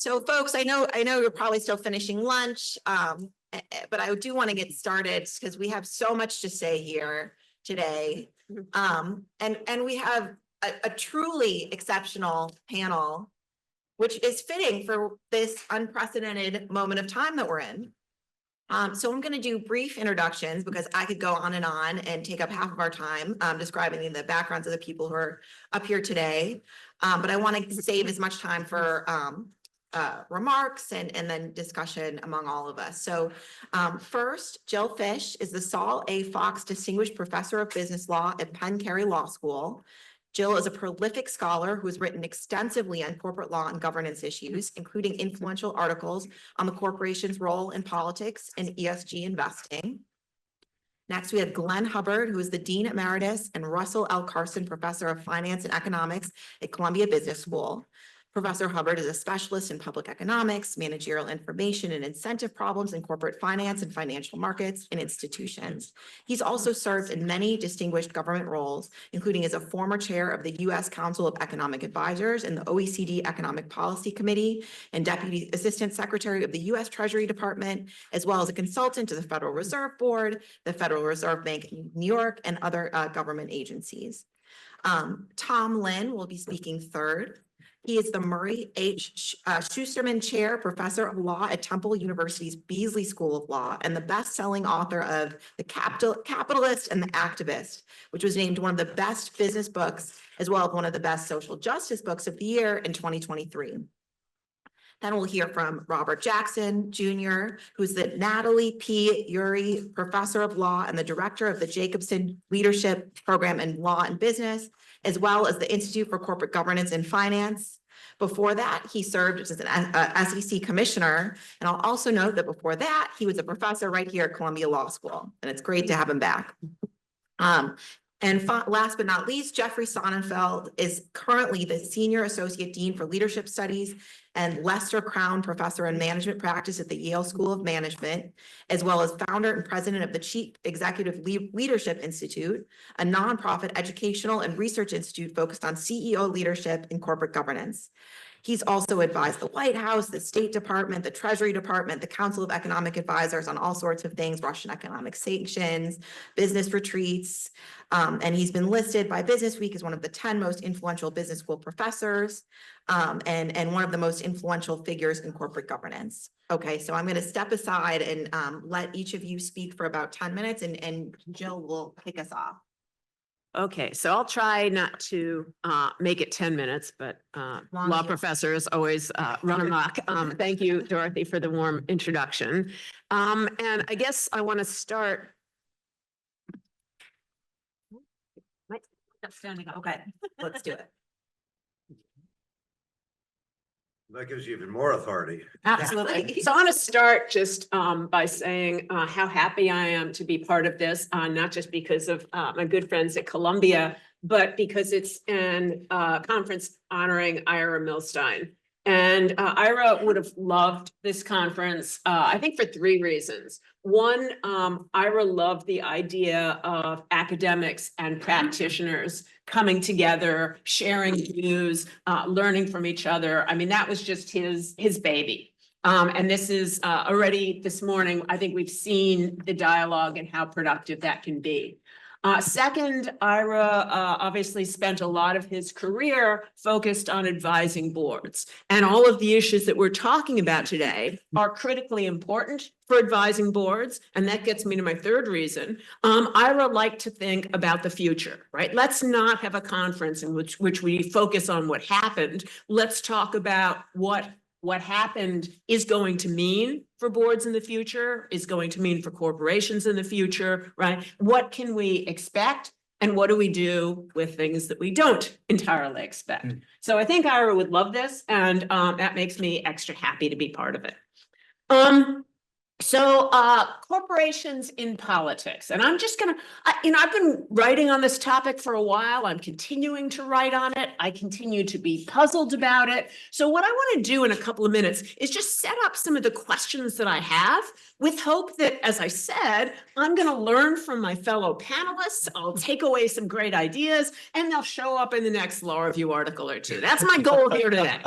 So folks, I know you're probably still finishing lunch, but I do want to get started because we have so much to say here today. And we have a truly exceptional panel, which is fitting for this unprecedented moment of time that we're in. So I'm going to do brief introductions because I could go on and take up half of our time describing the backgrounds of the people who are up here today. But I want to save as much time for remarks and then discussion among all of us. So first, Jill Fisch is the Saul A. Fox Distinguished Professor of Business Law at Penn Cary Law School. Jill is a prolific scholar who has written extensively on corporate law and governance issues, including influential articles on the corporation's role in politics and ESG investing. Next, we have Glenn Hubbard, who is the Dean Emeritus and Russell L. Carson Professor of Finance and Economics at Columbia Business School. Professor Hubbard is a specialist in public economics, managerial information and incentive problems in corporate finance and financial markets and institutions. He's also served in many distinguished government roles, including as a former chair of the U.S. Council of Economic Advisors and the OECD Economic Policy Committee and Deputy Assistant Secretary of the U.S. Treasury Department, as well as a consultant to the Federal Reserve Board, the Federal Reserve Bank in New York, and other government agencies. Tom Lin will be speaking third. He is the Murray H. Schusterman Chair, Professor of Law at Temple University's Beasley School of Law, and the best-selling author of The Capitalist and the Activist, which was named one of the best business books, as well as one of the best social justice books of the year in 2023. Then we'll hear from Robert Jackson, Jr., who's the Natalie P. Urey Professor of Law and the Director of the Jacobson Leadership Program in Law and Business, as well as the Institute for Corporate Governance and Finance. Before that, he served as an SEC commissioner. And I'll also note that before that, he was a professor right here at Columbia Law School. And it's great to have him back. And last but not least, Jeffrey Sonnenfeld is currently the Senior Associate Dean for Leadership Studies and Lester Crown Professor in Management Practice at the Yale School of Management, as well as founder and president of the Chief Executive Leadership Institute, a nonprofit educational and research institute focused on CEO leadership and corporate governance. He's also advised the White House, the State Department, the Treasury Department, the Council of Economic Advisors on all sorts of things, Russian economic sanctions, business retreats, and he's been listed by Business Week as one of the 10 most influential business school professors and one of the most influential figures in corporate governance. Okay, so I'm going to step aside and let each of you speak for about 10 minutes and Jill will kick us off. Okay, so I'll try not to make it 10 minutes, but law professors always run amok. Thank you, Dorothy, for the warm introduction. And I guess I want to start. Okay, let's do it. That gives you even more authority. Absolutely. So I want to start just by saying how happy I am to be part of this, not just because of my good friends at Columbia, but because it's an conference honoring Ira Millstein. And Ira would have loved this conference, I think for 3 reasons. One, Ira loved the idea of academics and practitioners coming together, sharing views, learning from each other. I mean, that was just his baby. And this is already this morning, I think we've seen the dialogue and how productive that can be. Second, Ira obviously spent a lot of his career focused on advising boards. And all of the issues that we're talking about today are critically important for advising boards. And that gets me to my 3rd reason. Ira liked to think about the future, right? Let's not have a conference in which we focus on what happened. Let's talk about what happened is going to mean for boards in the future, is going to mean for corporations in the future, right? What can we expect? And what do we do with things that we don't entirely expect? So I think Ira would love this, and that makes me extra happy to be part of it. So corporations in politics, and I'm just gonna, I've been writing on this topic for a while. I'm continuing to write on it. I continue to be puzzled about it. So what I want to do in a couple of minutes is just set up some of the questions that I have with hope that, as I said, I'm going to learn from my fellow panelists. I'll take away some great ideas and they'll show up in the next law review article or 2. That's my goal here today.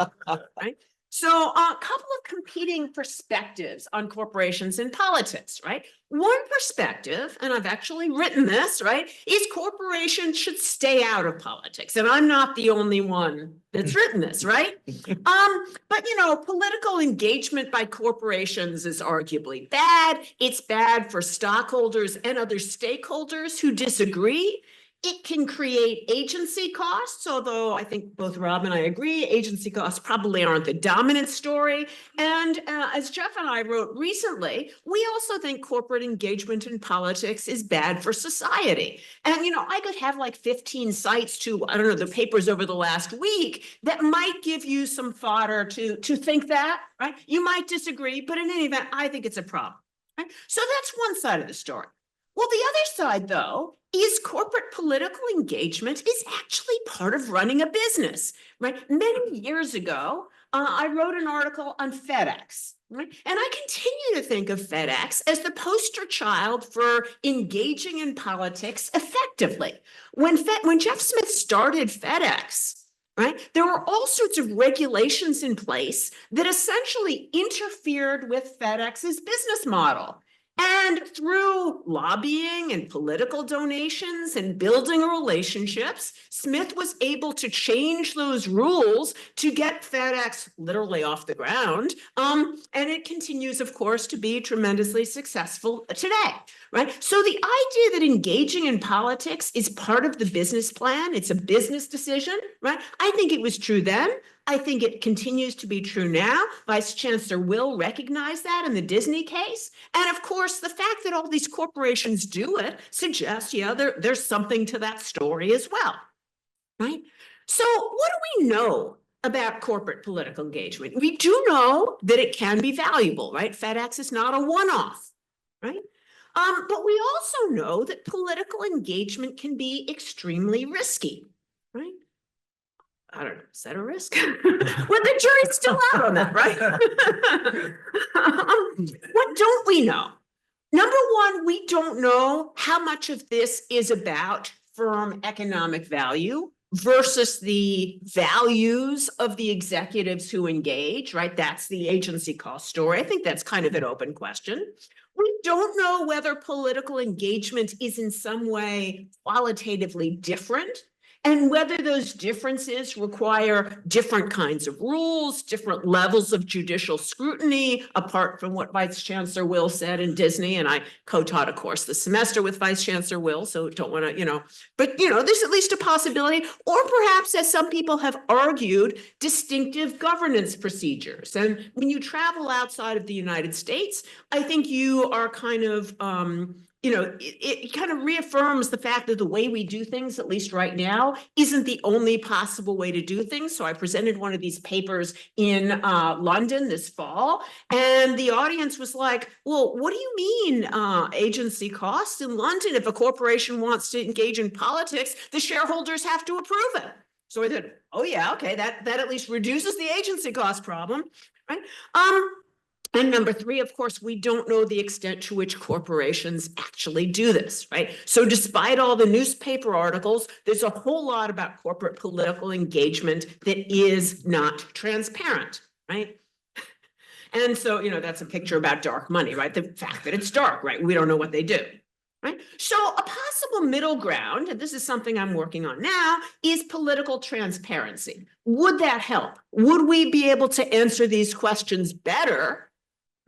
Right? So a couple of competing perspectives on corporations and politics, right? One perspective, and I've actually written this, right, is corporations should stay out of politics. And I'm not the only one that's written this, right? But political engagement by corporations is arguably bad. It's bad for stockholders and other stakeholders who disagree. It can create agency costs, although I think both Rob and I agree, agency costs probably aren't the dominant story. And as Jeff and I wrote recently, we also think corporate engagement in politics is bad for society. And, I could have like 15 sites to, I don't know, the papers over the last week that might give you some fodder to think that, right? You might disagree, but in any event, I think it's a problem, right? So that's one side of the story. Well, the other side, though, is corporate political engagement is actually part of running a business, right? Many years ago, I wrote an article on FedEx, right? And I continue to think of FedEx as the poster child for engaging in politics effectively. When Jeff Smith started FedEx, right, there were all sorts of regulations in place that essentially interfered with FedEx's business model. And through lobbying and political donations and building relationships, Smith was able to change those rules to get FedEx literally off the ground. And it continues, of course, to be tremendously successful today, right? So the idea that engaging in politics is part of the business plan, it's a business decision, right? I think it was true then. I think it continues to be true now. Vice Chancellor Will recognized that in the Disney case. And of course, the fact that all these corporations do it suggests, there's something to that story as well, right? So what do we know about corporate political engagement? We do know that it can be valuable, right? FedEx is not a one-off, right? But we also know that political engagement can be extremely risky, right? I don't know, is that a risk? Well, the jury's still out on that, right? What don't we know? Number one, we don't know how much of this is about firm economic value versus the values of the executives who engage, right? That's the agency cost story. I think that's kind of an open question. We don't know whether political engagement is in some way qualitatively different, and whether those differences require different kinds of rules, different levels of judicial scrutiny, apart from what Vice Chancellor Will said in Disney. And I co-taught a course this semester with Vice Chancellor Will, so don't want to, but, there's at least a possibility, or perhaps, as some people have argued, distinctive governance procedures. And when you travel outside of the United States, I think you are kind of, it kind of reaffirms the fact that the way we do things, at least right now, isn't the only possible way to do things. So I presented one of these papers in London this fall, and the audience was like, well, what do you mean agency costs in London? If a corporation wants to engage in politics, the shareholders have to approve it. So I said, oh yeah, okay, that at least reduces the agency cost problem, right? And number three, of course, we don't know the extent to which corporations actually do this, right? So despite all the newspaper articles, there's a whole lot about corporate political engagement that is not transparent, right? And so, that's a picture about dark money, right? The fact that it's dark, right? We don't know what they do, right? So a possible middle ground, and this is something I'm working on now, is political transparency. Would that help? Would we be able to answer these questions better,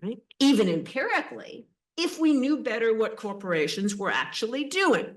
right, even empirically, if we knew better what corporations were actually doing?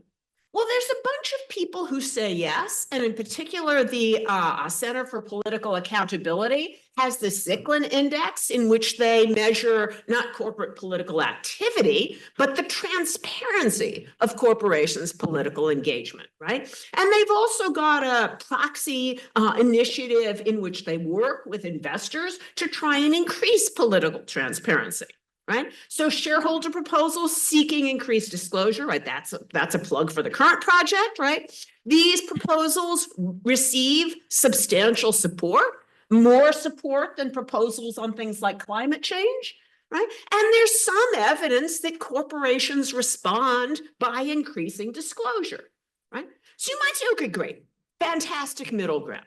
Well, there's a bunch of people who say yes, and in particular, the Center for Political Accountability has the Ciclin Index, in which they measure not corporate political activity, but the transparency of corporations' political engagement, right? And they've also got a proxy initiative in which they work with investors to try and increase political transparency. Right? So shareholder proposals seeking increased disclosure, right? That's a plug for the current project, right? These proposals receive substantial support, more support than proposals on things like climate change, right? And there's some evidence that corporations respond by increasing disclosure, right? So you might say, okay, great, fantastic middle ground.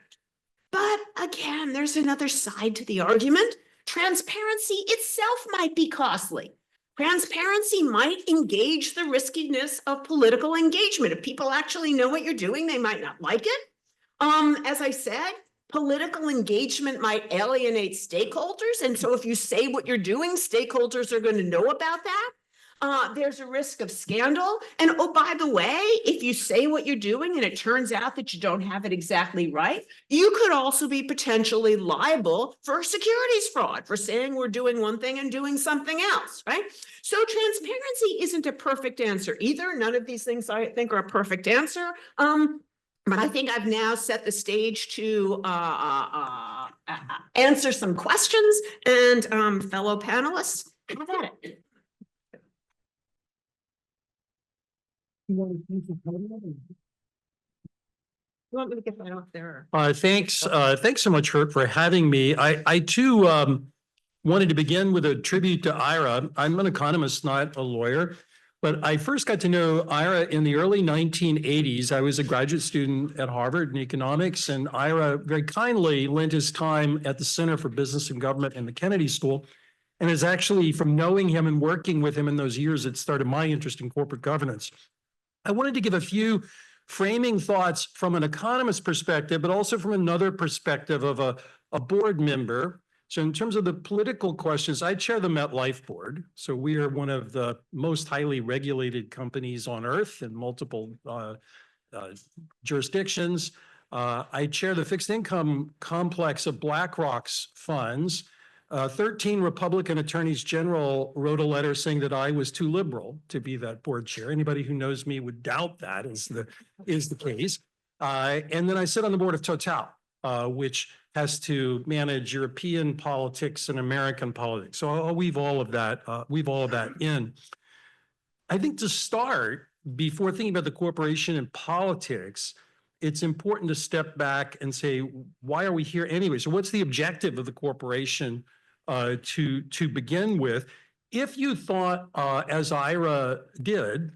But again, there's another side to the argument. Transparency itself might be costly. Transparency might engage the riskiness of political engagement. If people actually know what you're doing, they might not like it. As I said, political engagement might alienate stakeholders. And so if you say what you're doing, stakeholders are going to know about that. There's a risk of scandal. And oh, by the way, if you say what you're doing and it turns out that you don't have it exactly right, you could also be potentially liable for securities fraud for saying we're doing one thing and doing something else, right? So transparency isn't a perfect answer either. None of these things I think are a perfect answer. But I think I've now set the stage to answer some questions, and fellow panelists, have at it. You want me to get that off there? Thanks so much for having me. I too wanted to begin with a tribute to Ira. I'm an economist, not a lawyer, but I first got to know Ira in the early 1980s. I was a graduate student at Harvard in economics, and Ira very kindly lent his time at the Center for Business and Government in the Kennedy School. And it's actually from knowing him and working with him in those years, it started my interest in corporate governance. I wanted to give a few framing thoughts from an economist perspective, but also from another perspective of a board member. So in terms of the political questions, I chair the MetLife board. So we are one of the most highly regulated companies on earth in multiple jurisdictions. I chair the fixed income complex of BlackRock's funds. 13 Republican attorneys general wrote a letter saying that I was too liberal to be that board chair. Anybody who knows me would doubt that is the case. And then I sit on the board of Total, which has to manage European politics and American politics. So I'll weave all of that in. I think to start, before thinking about the corporation and politics, it's important to step back and say, why are we here anyway? So what's the objective of the corporation to begin with? If you thought, as Ira did,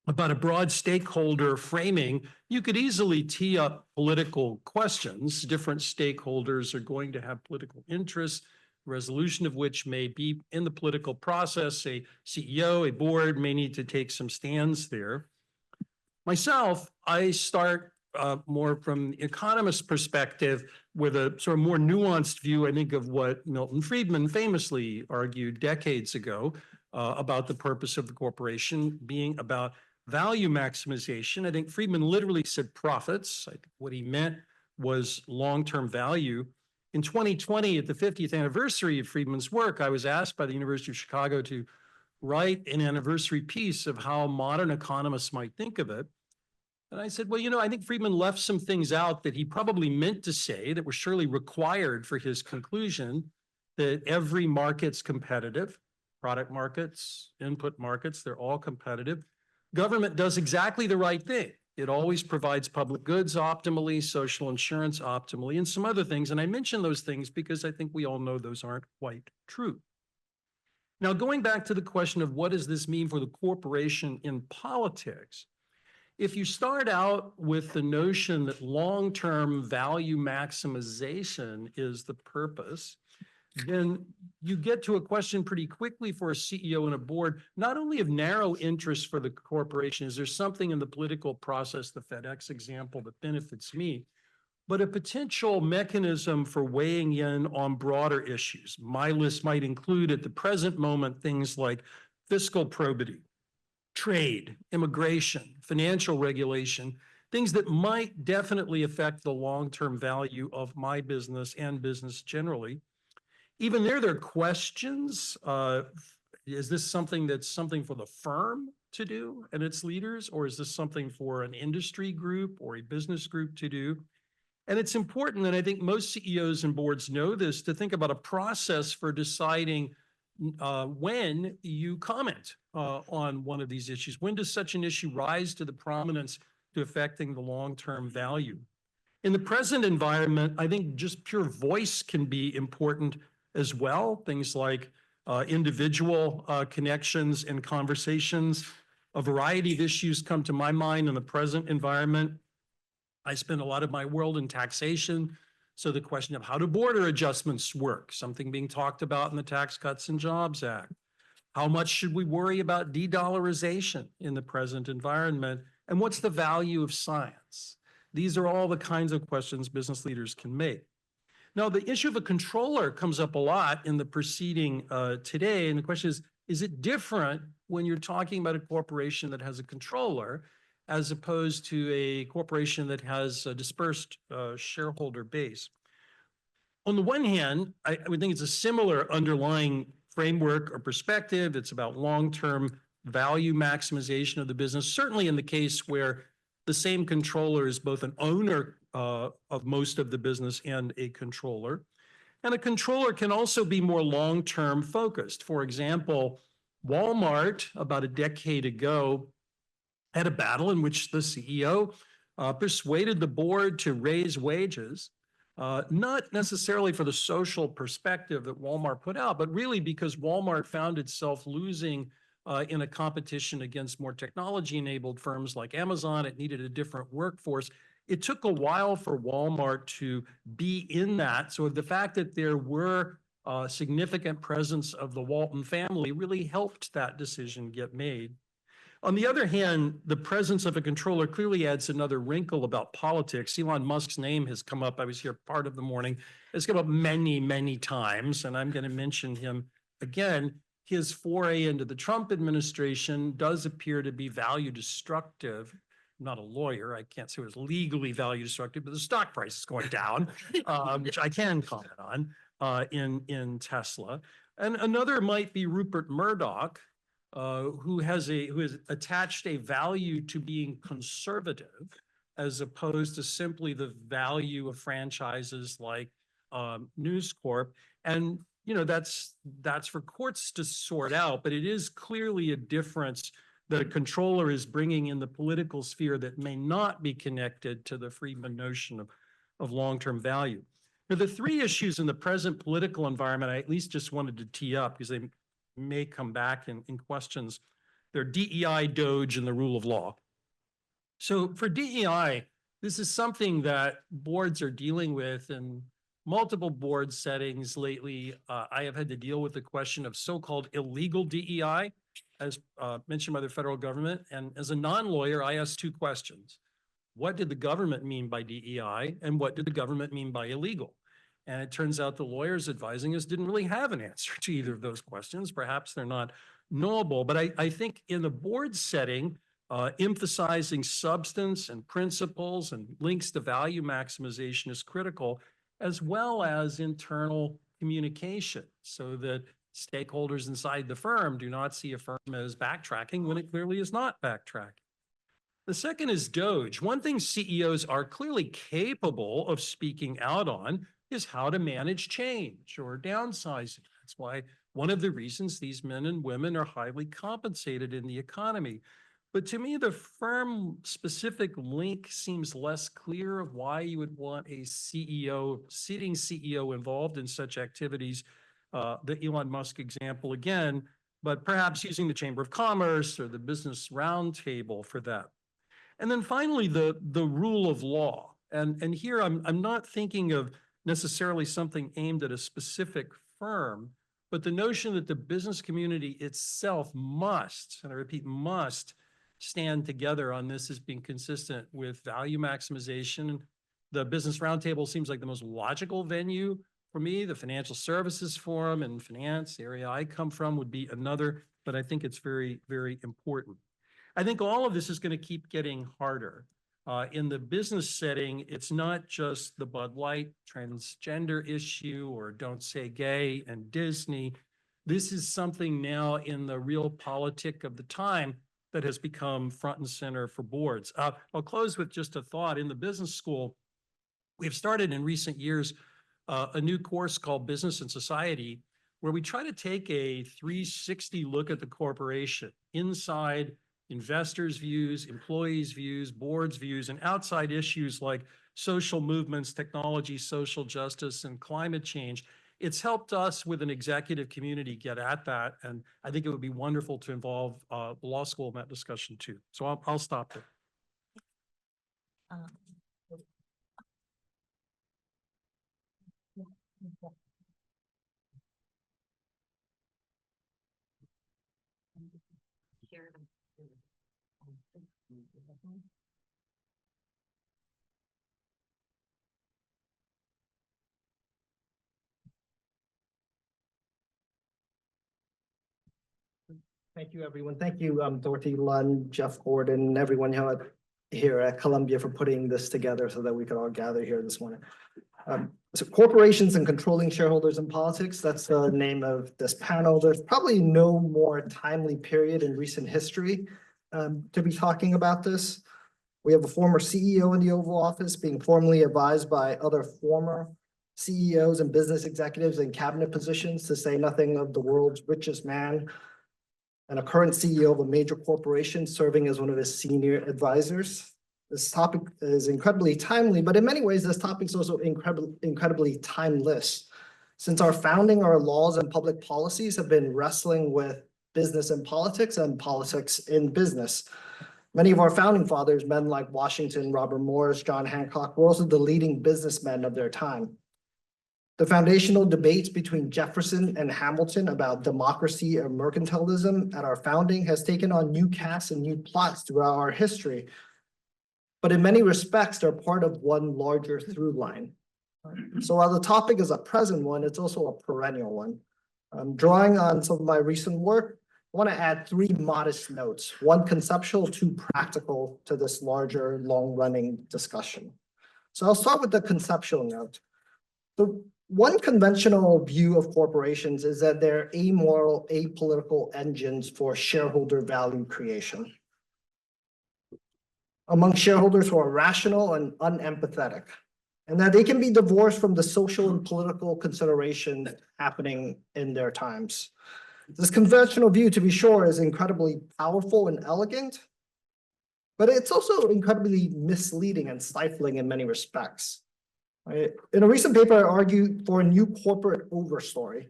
about a broad stakeholder framing, you could easily tee up political questions. Different stakeholders are going to have political interests, resolution of which may be in the political process. A CEO, a board may need to take some stands there. Myself, I start more from the economist perspective with a sort of more nuanced view, I think, of what Milton Friedman famously argued decades ago about the purpose of the corporation being about value maximization. I think Friedman literally said profits. I think what he meant was long-term value. In 2020, at the 50th anniversary of Friedman's work, I was asked by the University of Chicago to write an anniversary piece of how modern economists might think of it. And I said, well, you know, I think Friedman left some things out that he probably meant to say that were surely required for his conclusion that every market's competitive, product markets, input markets, they're all competitive. Government does exactly the right thing. It always provides public goods optimally, social insurance optimally, and some other things. And I mention those things because I think we all know those aren't quite true. Now, going back to the question of what does this mean for the corporation in politics? If you start out with the notion that long-term value maximization is the purpose, then you get to a question pretty quickly for a CEO and a board, not only of narrow interest for the corporation, is there something in the political process, the FedEx example, that benefits me, but a potential mechanism for weighing in on broader issues. My list might include at the present moment things like fiscal probity, trade, immigration, financial regulation, things that might definitely affect the long-term value of my business and business generally. Even there are questions. Is this something that's something for the firm to do and its leaders, or is this something for an industry group or a business group to do? And it's important, and I think most CEOs and boards know this, to think about a process for deciding when you comment on one of these issues. When does such an issue rise to the prominence to affecting the long-term value? In the present environment, I think just pure voice can be important as well. Things like individual connections and conversations. A variety of issues come to my mind in the present environment. I spend a lot of my world in taxation. So the question of how do border adjustments work, something being talked about in the Tax Cuts and Jobs Act. How much should we worry about de-dollarization in the present environment? And what's the value of science? These are all the kinds of questions business leaders can make. Now, the issue of a controller comes up a lot in the proceeding today. And the question is it different when you're talking about a corporation that has a controller as opposed to a corporation that has a dispersed shareholder base? On the one hand, I would think it's a similar underlying framework or perspective. It's about long-term value maximization of the business, certainly in the case where the same controller is both an owner of most of the business and a controller. And a controller can also be more long-term focused. For example, Walmart, about a decade ago, had a battle in which the CEO persuaded the board to raise wages, not necessarily for the social perspective that Walmart put out, but really because Walmart found itself losing in a competition against more technology-enabled firms like Amazon. It needed a different workforce. It took a while for Walmart to be in that. So the fact that there were significant presence of the Walton family really helped that decision get made. On the other hand, the presence of a controller clearly adds another wrinkle about politics. Elon Musk's name has come up. I was here part of the morning. It's come up many, many times, and I'm going to mention him again. His foray into the Trump administration does appear to be value destructive. I'm not a lawyer. I can't say it was legally value destructive, but the stock price is going down, which I can comment on in Tesla. And another might be Rupert Murdoch, who has attached a value to being conservative as opposed to simply the value of franchises like News Corp. And that's for courts to sort out, but it is clearly a difference that a controller is bringing in the political sphere that may not be connected to the Friedman notion of long-term value. Now, the three issues in the present political environment, I at least just wanted to tee up because they may come back in questions. They're DEI, DOGE, and the rule of law. So for DEI, this is something that boards are dealing with in multiple board settings lately. I have had to deal with the question of so-called illegal DEI, as mentioned by the federal government. And as a non-lawyer, I asked two questions. What did the government mean by DEI? And what did the government mean by illegal? And it turns out the lawyers advising us didn't really have an answer to either of those questions. Perhaps they're not knowable, but I think in the board setting, emphasizing substance and principles and links to value maximization is critical, as well as internal communication so that stakeholders inside the firm do not see a firm as backtracking when it clearly is not backtracking. The second is DOGE. One thing CEOs are clearly capable of speaking out on is how to manage change or downsizing. That's why one of the reasons these men and women are highly compensated in the economy. But to me, the firm-specific link seems less clear of why you would want a CEO, sitting CEO involved in such activities, the Elon Musk example again, but perhaps using the Chamber of Commerce or the Business Roundtable for that. And then finally, the rule of law. And here I'm not thinking of necessarily something aimed at a specific firm, but the notion that the business community itself must, and I repeat, must stand together on this as being consistent with value maximization. The Business Roundtable seems like the most logical venue for me. The Financial Services Forum and finance, the area I come from, would be another, but I think it's very, very important. I think all of this is going to keep getting harder. In the business setting, it's not just the Bud Light transgender issue or don't say gay and Disney. This is something now in the real politic of the time that has become front and center for boards. I'll close with just a thought. In the business school, we've started in recent years a new course called Business and Society, where we try to take a 360 look at the corporation, inside investors' views, employees' views, boards' views, and outside issues like social movements, technology, social justice, and climate change. It's helped us with an executive community get at that, and I think it would be wonderful to involve the law school in that discussion too. So I'll stop there. Thank you, everyone. Thank you, Dorothy, Lund, Jeff Gordon, and everyone here at Columbia for putting this together so that we could all gather here this morning. So corporations and controlling shareholders in politics, that's the name of this panel. There's probably no more timely period in recent history to be talking about this. We have a former CEO in the Oval Office being formally advised by other former CEOs and business executives in cabinet positions, to say nothing of the world's richest man and a current CEO of a major corporation serving as one of his senior advisors. This topic is incredibly timely, but in many ways, this topic is also incredibly timeless. Since our founding, our laws and public policies have been wrestling with business and politics in business. Many of our founding fathers, men like Washington, Robert Morris, John Hancock, were also the leading businessmen of their time. The foundational debates between Jefferson and Hamilton about democracy or mercantilism at our founding has taken on new casts and new plots throughout our history. But in many respects, they're part of one larger through line. So while the topic is a present one, it's also a perennial one. Drawing on some of my recent work, I want to add 3 modest notes, 1 conceptual, 2 practical to this larger, long-running discussion. So I'll start with the conceptual note. The one conventional view of corporations is that they're amoral, apolitical engines for shareholder value creation among shareholders who are rational and unempathetic, and that they can be divorced from the social and political considerations happening in their times. This conventional view, to be sure, is incredibly powerful and elegant, but it's also incredibly misleading and stifling in many respects. Right? In a recent paper, I argued for a new corporate overstory,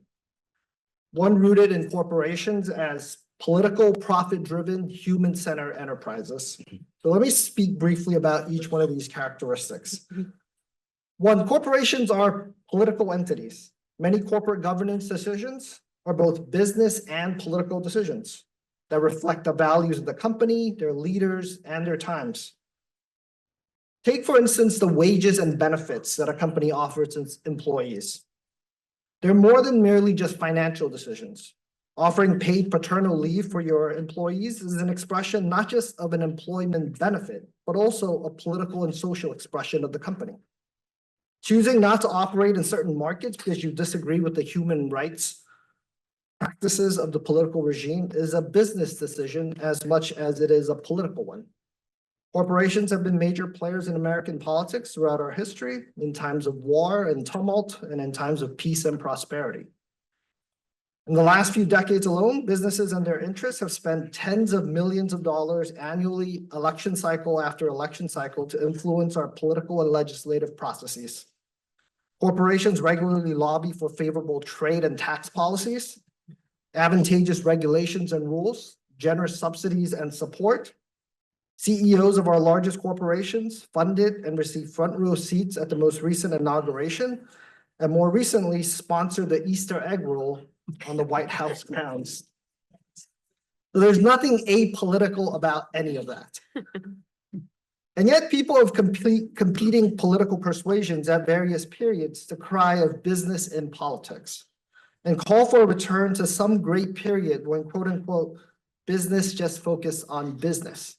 one rooted in corporations as political, profit-driven, human-centered enterprises. So let me speak briefly about each one of these characteristics. 1, corporations are political entities. Many corporate governance decisions are both business and political decisions that reflect the values of the company, their leaders, and their times. Take, for instance, the wages and benefits that a company offers its employees. They're more than merely just financial decisions. Offering paid paternal leave for your employees is an expression not just of an employment benefit, but also a political and social expression of the company. Choosing not to operate in certain markets because you disagree with the human rights practices of the political regime is a business decision as much as it is a political one. Corporations have been major players in American politics throughout our history, in times of war and tumult, and in times of peace and prosperity. In the last few decades alone, businesses and their interests have spent tens of millions of dollars annually, election cycle after election cycle, to influence our political and legislative processes. Corporations regularly lobby for favorable trade and tax policies, advantageous regulations and rules, generous subsidies and support. CEOs of our largest corporations funded and received front row seats at the most recent inauguration, and more recently sponsored the Easter egg roll on the White House grounds. So there's nothing apolitical about any of that. And yet people of competing political persuasions at various periods decry of business in politics and call for a return to some great period when, quote unquote, business just focused on business.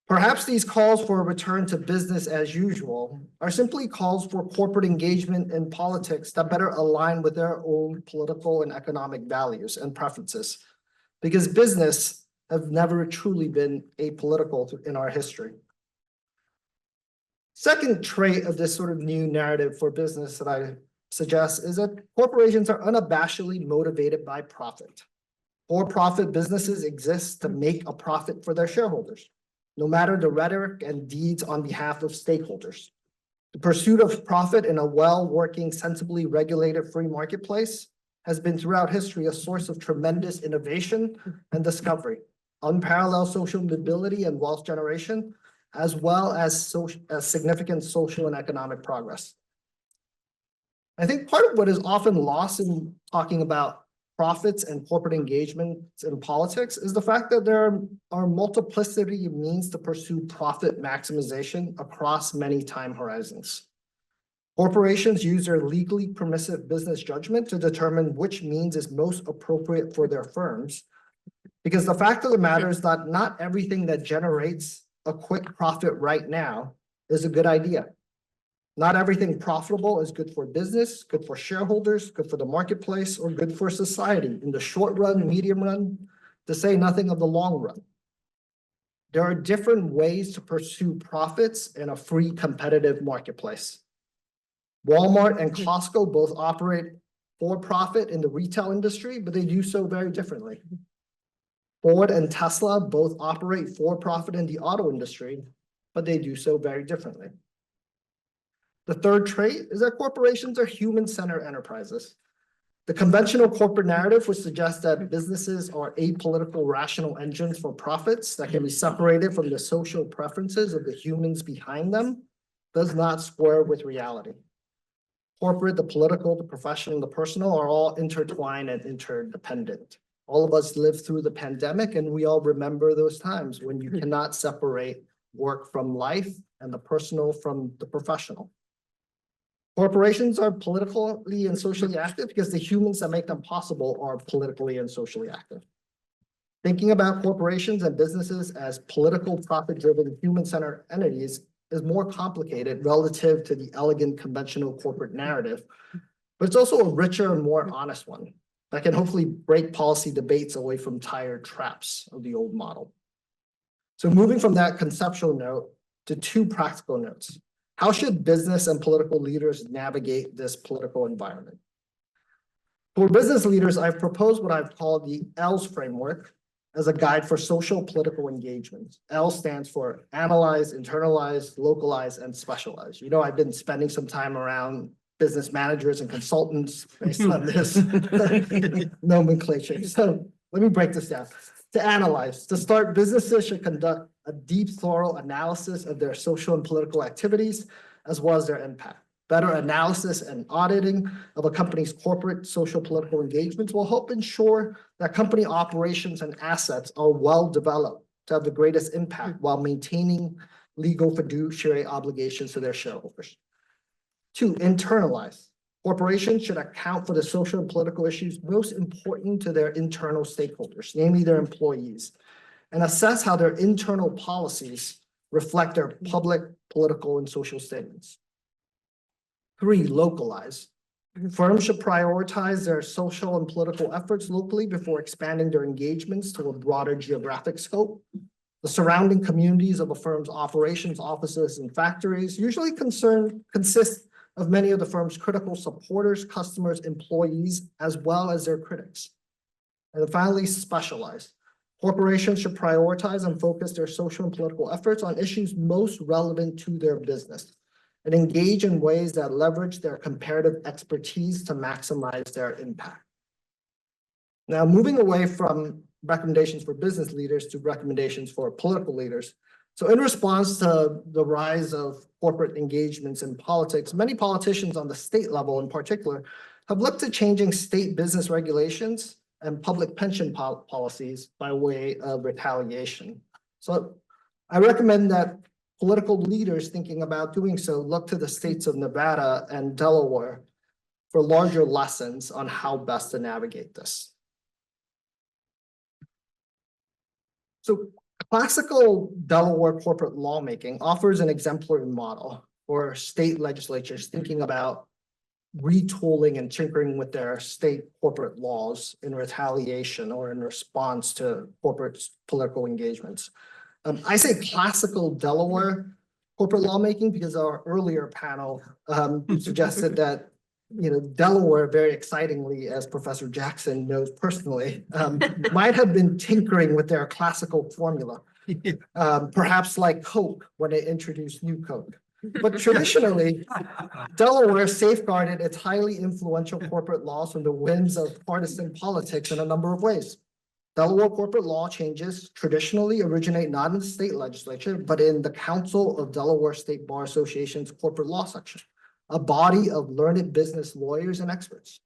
Perhaps these calls for a return to business as usual are simply calls for corporate engagement in politics that better align with their own political and economic values and preferences, because business have never truly been apolitical in our history. Second trait of this sort of new narrative for business that I suggest is that corporations are unabashedly motivated by profit. For-profit businesses exist to make a profit for their shareholders, no matter the rhetoric and deeds on behalf of stakeholders. The pursuit of profit in a well-working, sensibly regulated free marketplace has been throughout history a source of tremendous innovation and discovery, unparalleled social mobility and wealth generation, as well as significant social and economic progress. I think part of what is often lost in talking about profits and corporate engagements in politics is the fact that there are multiplicity of means to pursue profit maximization across many time horizons. Corporations use their legally permissive business judgment to determine which means is most appropriate for their firms. Because the fact of the matter is that not everything that generates a quick profit right now is a good idea. Not everything profitable is good for business, good for shareholders, good for the marketplace, or good for society in the short run, medium run, to say nothing of the long run. There are different ways to pursue profits in a free competitive marketplace. Walmart and Costco both operate for profit in the retail industry, but they do so very differently. Ford and Tesla both operate for profit in the auto industry, but they do so very differently. The third trait is that corporations are human-centered enterprises. The conventional corporate narrative would suggest that businesses are apolitical, rational engines for profits that can be separated from the social preferences of the humans behind them, does not square with reality. Corporate, the political, the professional, the personal are all intertwined and interdependent. All of us lived through the pandemic, and we all remember those times when you cannot separate work from life and the personal from the professional. Corporations are politically and socially active because the humans that make them possible are politically and socially active. Thinking about corporations and businesses as political, profit-driven, human-centered entities is more complicated relative to the elegant, conventional corporate narrative, but it's also a richer and more honest one that can hopefully break policy debates away from tired traps of the old model. So moving from that conceptual note to two practical notes. How should business and political leaders navigate this political environment? For business leaders, I've proposed what I've called the L's framework as a guide for social political engagement. L stands for analyze, internalize, localize, and specialize. You know, I've been spending some time around business managers and consultants based on this nomenclature. So let me break this down. To analyze, to start, businesses should conduct a deep, thorough analysis of their social and political activities, as well as their impact. Better analysis and auditing of a company's corporate social political engagements will help ensure that company operations and assets are well developed to have the greatest impact while maintaining legal fiduciary obligations to their shareholders. Two, internalize. Corporations should account for the social and political issues most important to their internal stakeholders, namely their employees, and assess how their internal policies reflect their public, political, and social statements. Three, localize. Firms should prioritize their social and political efforts locally before expanding their engagements to a broader geographic scope. The surrounding communities of a firm's operations, offices, and factories usually consist of many of the firm's critical supporters, customers, employees, as well as their critics. And then finally, specialize. Corporations should prioritize and focus their social and political efforts on issues most relevant to their business and engage in ways that leverage their comparative expertise to maximize their impact. Now, moving away from recommendations for business leaders to recommendations for political leaders. So in response to the rise of corporate engagements in politics, many politicians on the state level in particular have looked at changing state business regulations and public pension policies by way of retaliation. So I recommend that political leaders thinking about doing so look to the states of Nevada and Delaware for larger lessons on how best to navigate this. So classical Delaware corporate lawmaking offers an exemplary model for state legislatures thinking about retooling and tinkering with their state corporate laws in retaliation or in response to corporate political engagements. I say classical Delaware corporate lawmaking because our earlier panel suggested that Delaware, very excitingly, as Professor Jackson knows personally, might have been tinkering with their classical formula, perhaps like Coke when it introduced New Coke. But traditionally, Delaware safeguarded its highly influential corporate laws from the winds of partisan politics in a number of ways. Delaware corporate law changes traditionally originate not in the state legislature, but in the Council of Delaware State Bar Association's corporate law section. a body of learned business lawyers and experts.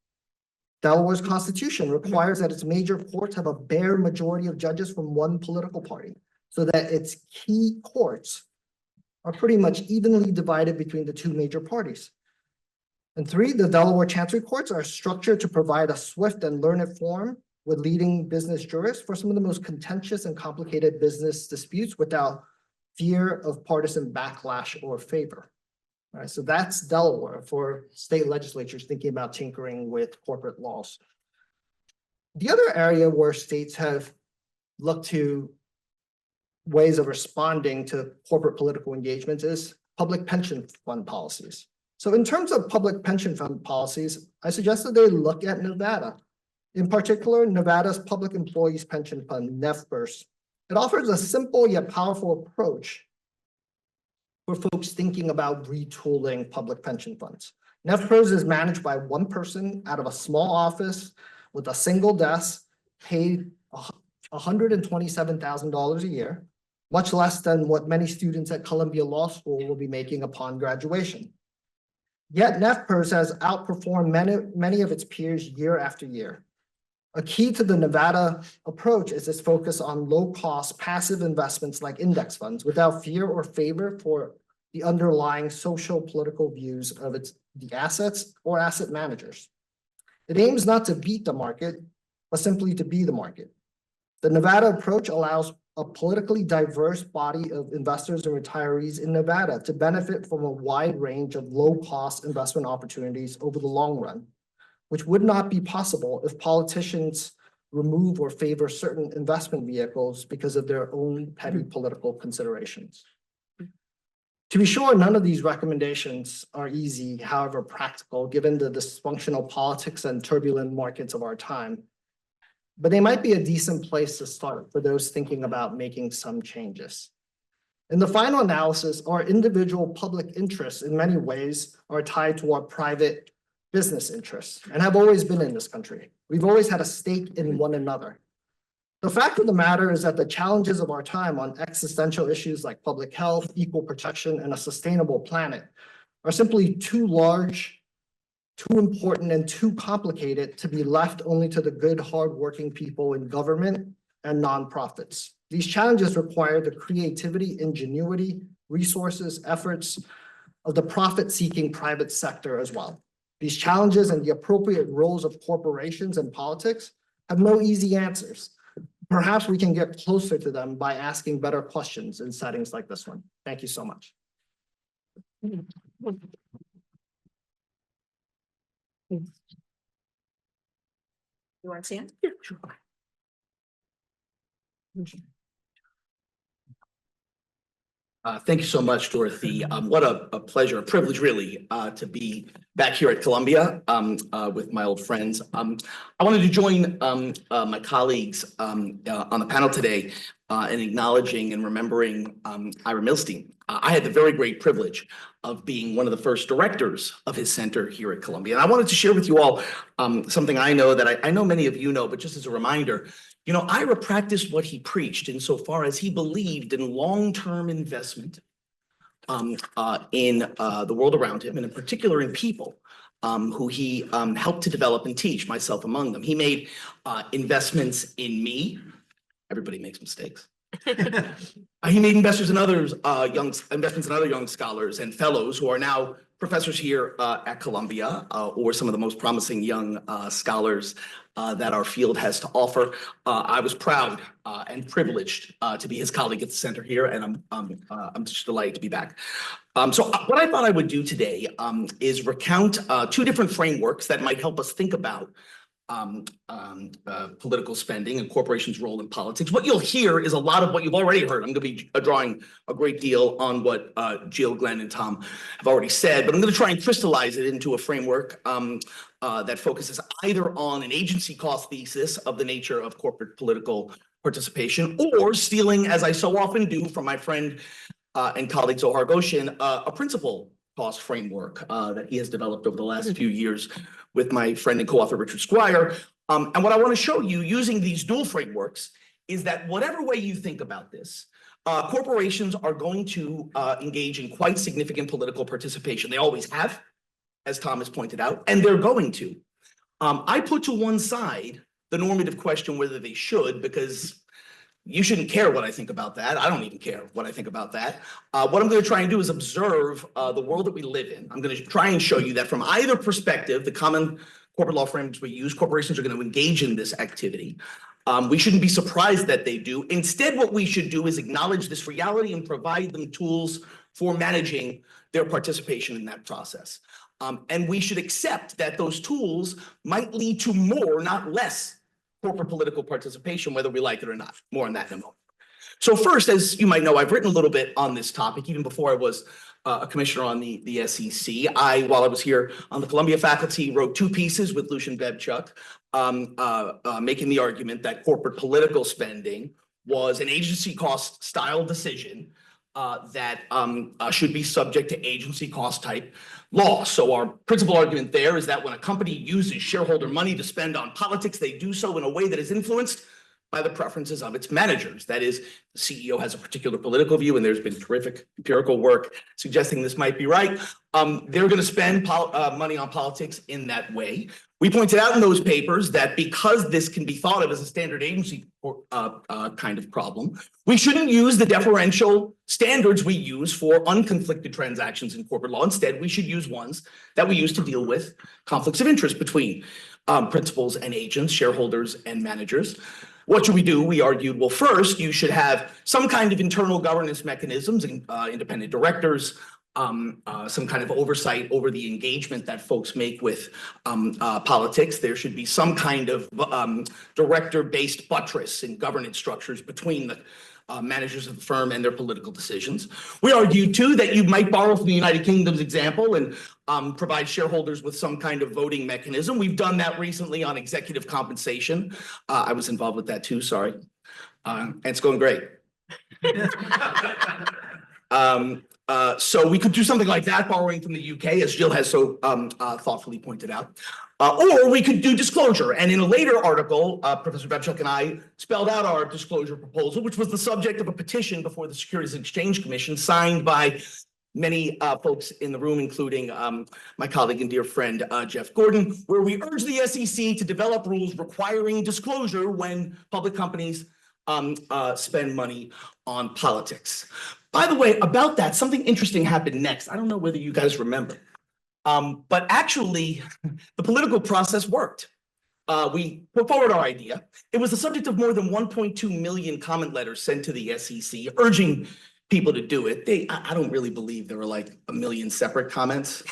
Delaware's constitution requires that its major courts have a bare majority of judges from one political party, so that its key courts are pretty much evenly divided between the two major parties. And three, the Delaware Chancery Courts are structured to provide a swift and learned forum with leading business jurists for some of the most contentious and complicated business disputes without fear of partisan backlash or favor. All right, so that's Delaware for state legislatures thinking about tinkering with corporate laws. The other area where states have looked to ways of responding to corporate political engagements is public pension fund policies. So in terms of public pension fund policies, I suggest that they look at Nevada. In particular, Nevada's Public Employees Pension Fund, NEFPERS. It offers a simple yet powerful approach for folks thinking about retooling public pension funds. NEFPERS is managed by one person out of a small office with a single desk, paid $127,000 a year, much less than what many students at Columbia Law School will be making upon graduation. Yet NEFPERS has outperformed many of its peers year after year. A key to the Nevada approach is its focus on low-cost passive investments like index funds without fear or favor for the underlying social political views of the assets or asset managers. It aims not to beat the market, but simply to be the market. The Nevada approach allows a politically diverse body of investors and retirees in Nevada to benefit from a wide range of low-cost investment opportunities over the long run, which would not be possible if politicians remove or favor certain investment vehicles because of their own petty political considerations. To be sure, none of these recommendations are easy, however practical, given the dysfunctional politics and turbulent markets of our time. But they might be a decent place to start for those thinking about making some changes. In the final analysis, our individual public interests in many ways are tied to our private business interests and have always been in this country. We've always had a stake in one another. The fact of the matter is that the challenges of our time on existential issues like public health, equal protection, and a sustainable planet are simply too large, too important, and too complicated to be left only to the good, hardworking people in government and nonprofits. These challenges require the creativity, ingenuity, resources, efforts of the profit-seeking private sector as well. These challenges and the appropriate roles of corporations and politics have no easy answers. Perhaps we can get closer to them by asking better questions in settings like this one. Thank you so much. You want to see it? Yeah, sure. Thank you so much, Dorothy. What a pleasure, a privilege really, to be back here at Columbia with my old friends. I wanted to join my colleagues on the panel today in acknowledging and remembering Ira Millstein. I had the very great privilege of being one of the first directors of his center here at Columbia. And I wanted to share with you all something I know that I know many of you know, but just as a reminder, you know, Ira practiced what he preached insofar as he believed in long-term investment in the world around him, and in particular in people who he helped to develop and teach, myself among them. He made investments in me. Everybody makes mistakes. He made investments in other young scholars and fellows who are now professors here at Columbia, or some of the most promising young scholars that our field has to offer. I was proud and privileged to be his colleague at the center here, and I'm just delighted to be back. So what I thought I would do today is recount two different frameworks that might help us think about political spending and corporations' role in politics. What you'll hear is a lot of what you've already heard. I'm going to be drawing a great deal on what Jill, Glenn, and Tom have already said, but I'm going to try and crystallize it into a framework that focuses either on an agency cost thesis of the nature of corporate political participation, or stealing, as I so often do from my friend and colleague Zohar Goshen, a principal cost framework that he has developed over the last few years with my friend and co-author Richard Squire. And what I want to show you using these dual frameworks is that whatever way you think about this, corporations are going to engage in quite significant political participation. They always have, as Thomas pointed out, and they're going to. I put to one side the normative question whether they should, because you shouldn't care what I think about that. I don't even care what I think about that. What I'm going to try and do is observe the world that we live in. I'm going to try and show you that from either perspective, the common corporate law frameworks we use, corporations are going to engage in this activity. We shouldn't be surprised that they do. Instead, what we should do is acknowledge this reality and provide them tools for managing their participation in that process. And we should accept that those tools might lead to more, not less, corporate political participation, whether we like it or not. More on that in a moment. So first, as you might know, I've written a little bit on this topic, even before I was a commissioner on the SEC. While I was here on the Columbia faculty, wrote 2 pieces with Lucian Bebchuk, making the argument that corporate political spending was an agency cost style decision that should be subject to agency cost type law. So our principal argument there is that when a company uses shareholder money to spend on politics, they do so in a way that is influenced by the preferences of its managers. That is, the CEO has a particular political view, and there's been terrific empirical work suggesting this might be right. They're going to spend money on politics in that way. We pointed out in those papers that because this can be thought of as a standard agency kind of problem, we shouldn't use the deferential standards we use for unconflicted transactions in corporate law. Instead, we should use ones that we use to deal with conflicts of interest between principals and agents, shareholders and managers. What should we do? We argued, well, first, you should have some kind of internal governance mechanisms, independent directors, some kind of oversight over the engagement that folks make with politics. There should be some kind of director-based buttress in governance structures between the managers of the firm and their political decisions. We argued, too, that you might borrow from the United Kingdom's example and provide shareholders with some kind of voting mechanism. We've done that recently on executive compensation. I was involved with that, too, sorry. And it's going great. So we could do something like that, borrowing from the UK, as Jill has so thoughtfully pointed out. Or we could do disclosure. And in a later article, Professor Bebchuk and I spelled out our disclosure proposal, which was the subject of a petition before the Securities and Exchange Commission, signed by many folks in the room, including my colleague and dear friend, Jeff Gordon, where we urge the SEC to develop rules requiring disclosure when public companies spend money on politics. By the way, about that, something interesting happened next. I don't know whether you guys remember, but actually the political process worked. We put forward our idea. It was the subject of more than 1.2 million comment letters sent to the SEC urging people to do it. I don't really believe there were like 1 million separate comments.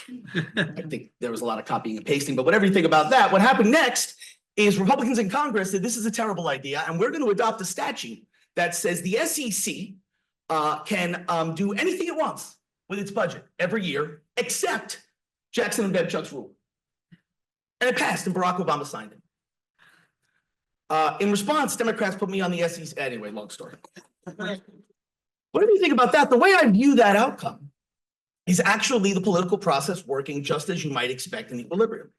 I think there was a lot of copying and pasting, but whatever you think about that, what happened next is Republicans in Congress said this is a terrible idea, and we're going to adopt a statute that says the SEC can do anything it wants with its budget every year, except Jackson and Bebchuk's rule. And it passed, and Barack Obama signed it. In response, Democrats put me on the SEC. Anyway, long story. What do you think about that? The way I view that outcome is actually the political process working just as you might expect in equilibrium.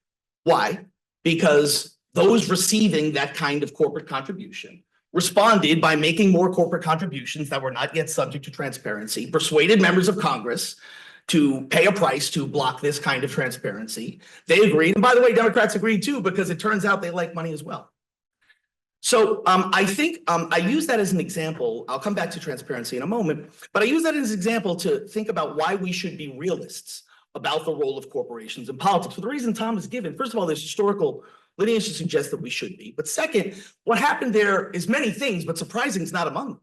Why? Because those receiving that kind of corporate contribution responded by making more corporate contributions that were not yet subject to transparency, persuaded members of Congress to pay a price to block this kind of transparency. They agreed. And by the way, Democrats agreed too, because it turns out they like money as well. So I think I use that as an example. I'll come back to transparency in a moment, but I use that as an example to think about why we should be realists about the role of corporations in politics. For the reason Tom has given, first of all, there's historical lineage to suggest that we should be. But second, what happened there is many things, but surprising is not among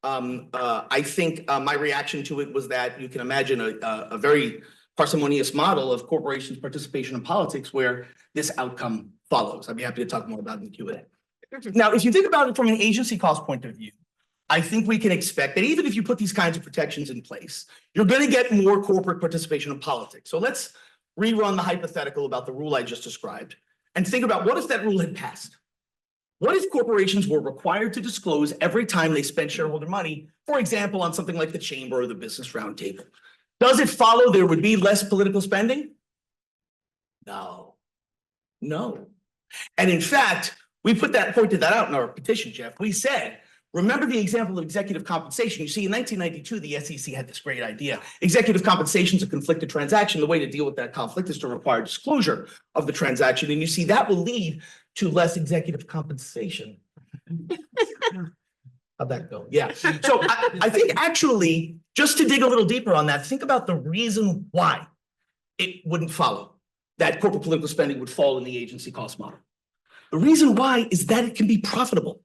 them. I think my reaction to it was that you can imagine a very parsimonious model of corporations' participation in politics where this outcome follows. I'd be happy to talk more about it in the Q&A. Now, if you think about it from an agency cost point of view, I think we can expect that even if you put these kinds of protections in place, you're going to get more corporate participation in politics. So let's rerun the hypothetical about the rule I just described and think about what if that rule had passed? What if corporations were required to disclose every time they spent shareholder money, for example, on something like the chamber or the business roundtable? Does it follow there would be less political spending? No. And in fact, we pointed that out in our petition, Jeff. We said Remember the example of executive compensation. You see, in 1992, the SEC had this great idea. Executive compensation is a conflicted transaction. The way to deal with that conflict is to require disclosure of the transaction. And you see, that will lead to less executive compensation. How'd that go? Yeah. So I think actually, just to dig a little deeper on that, think about the reason why it wouldn't follow that corporate political spending would fall in the agency cost model. The reason why is that it can be profitable.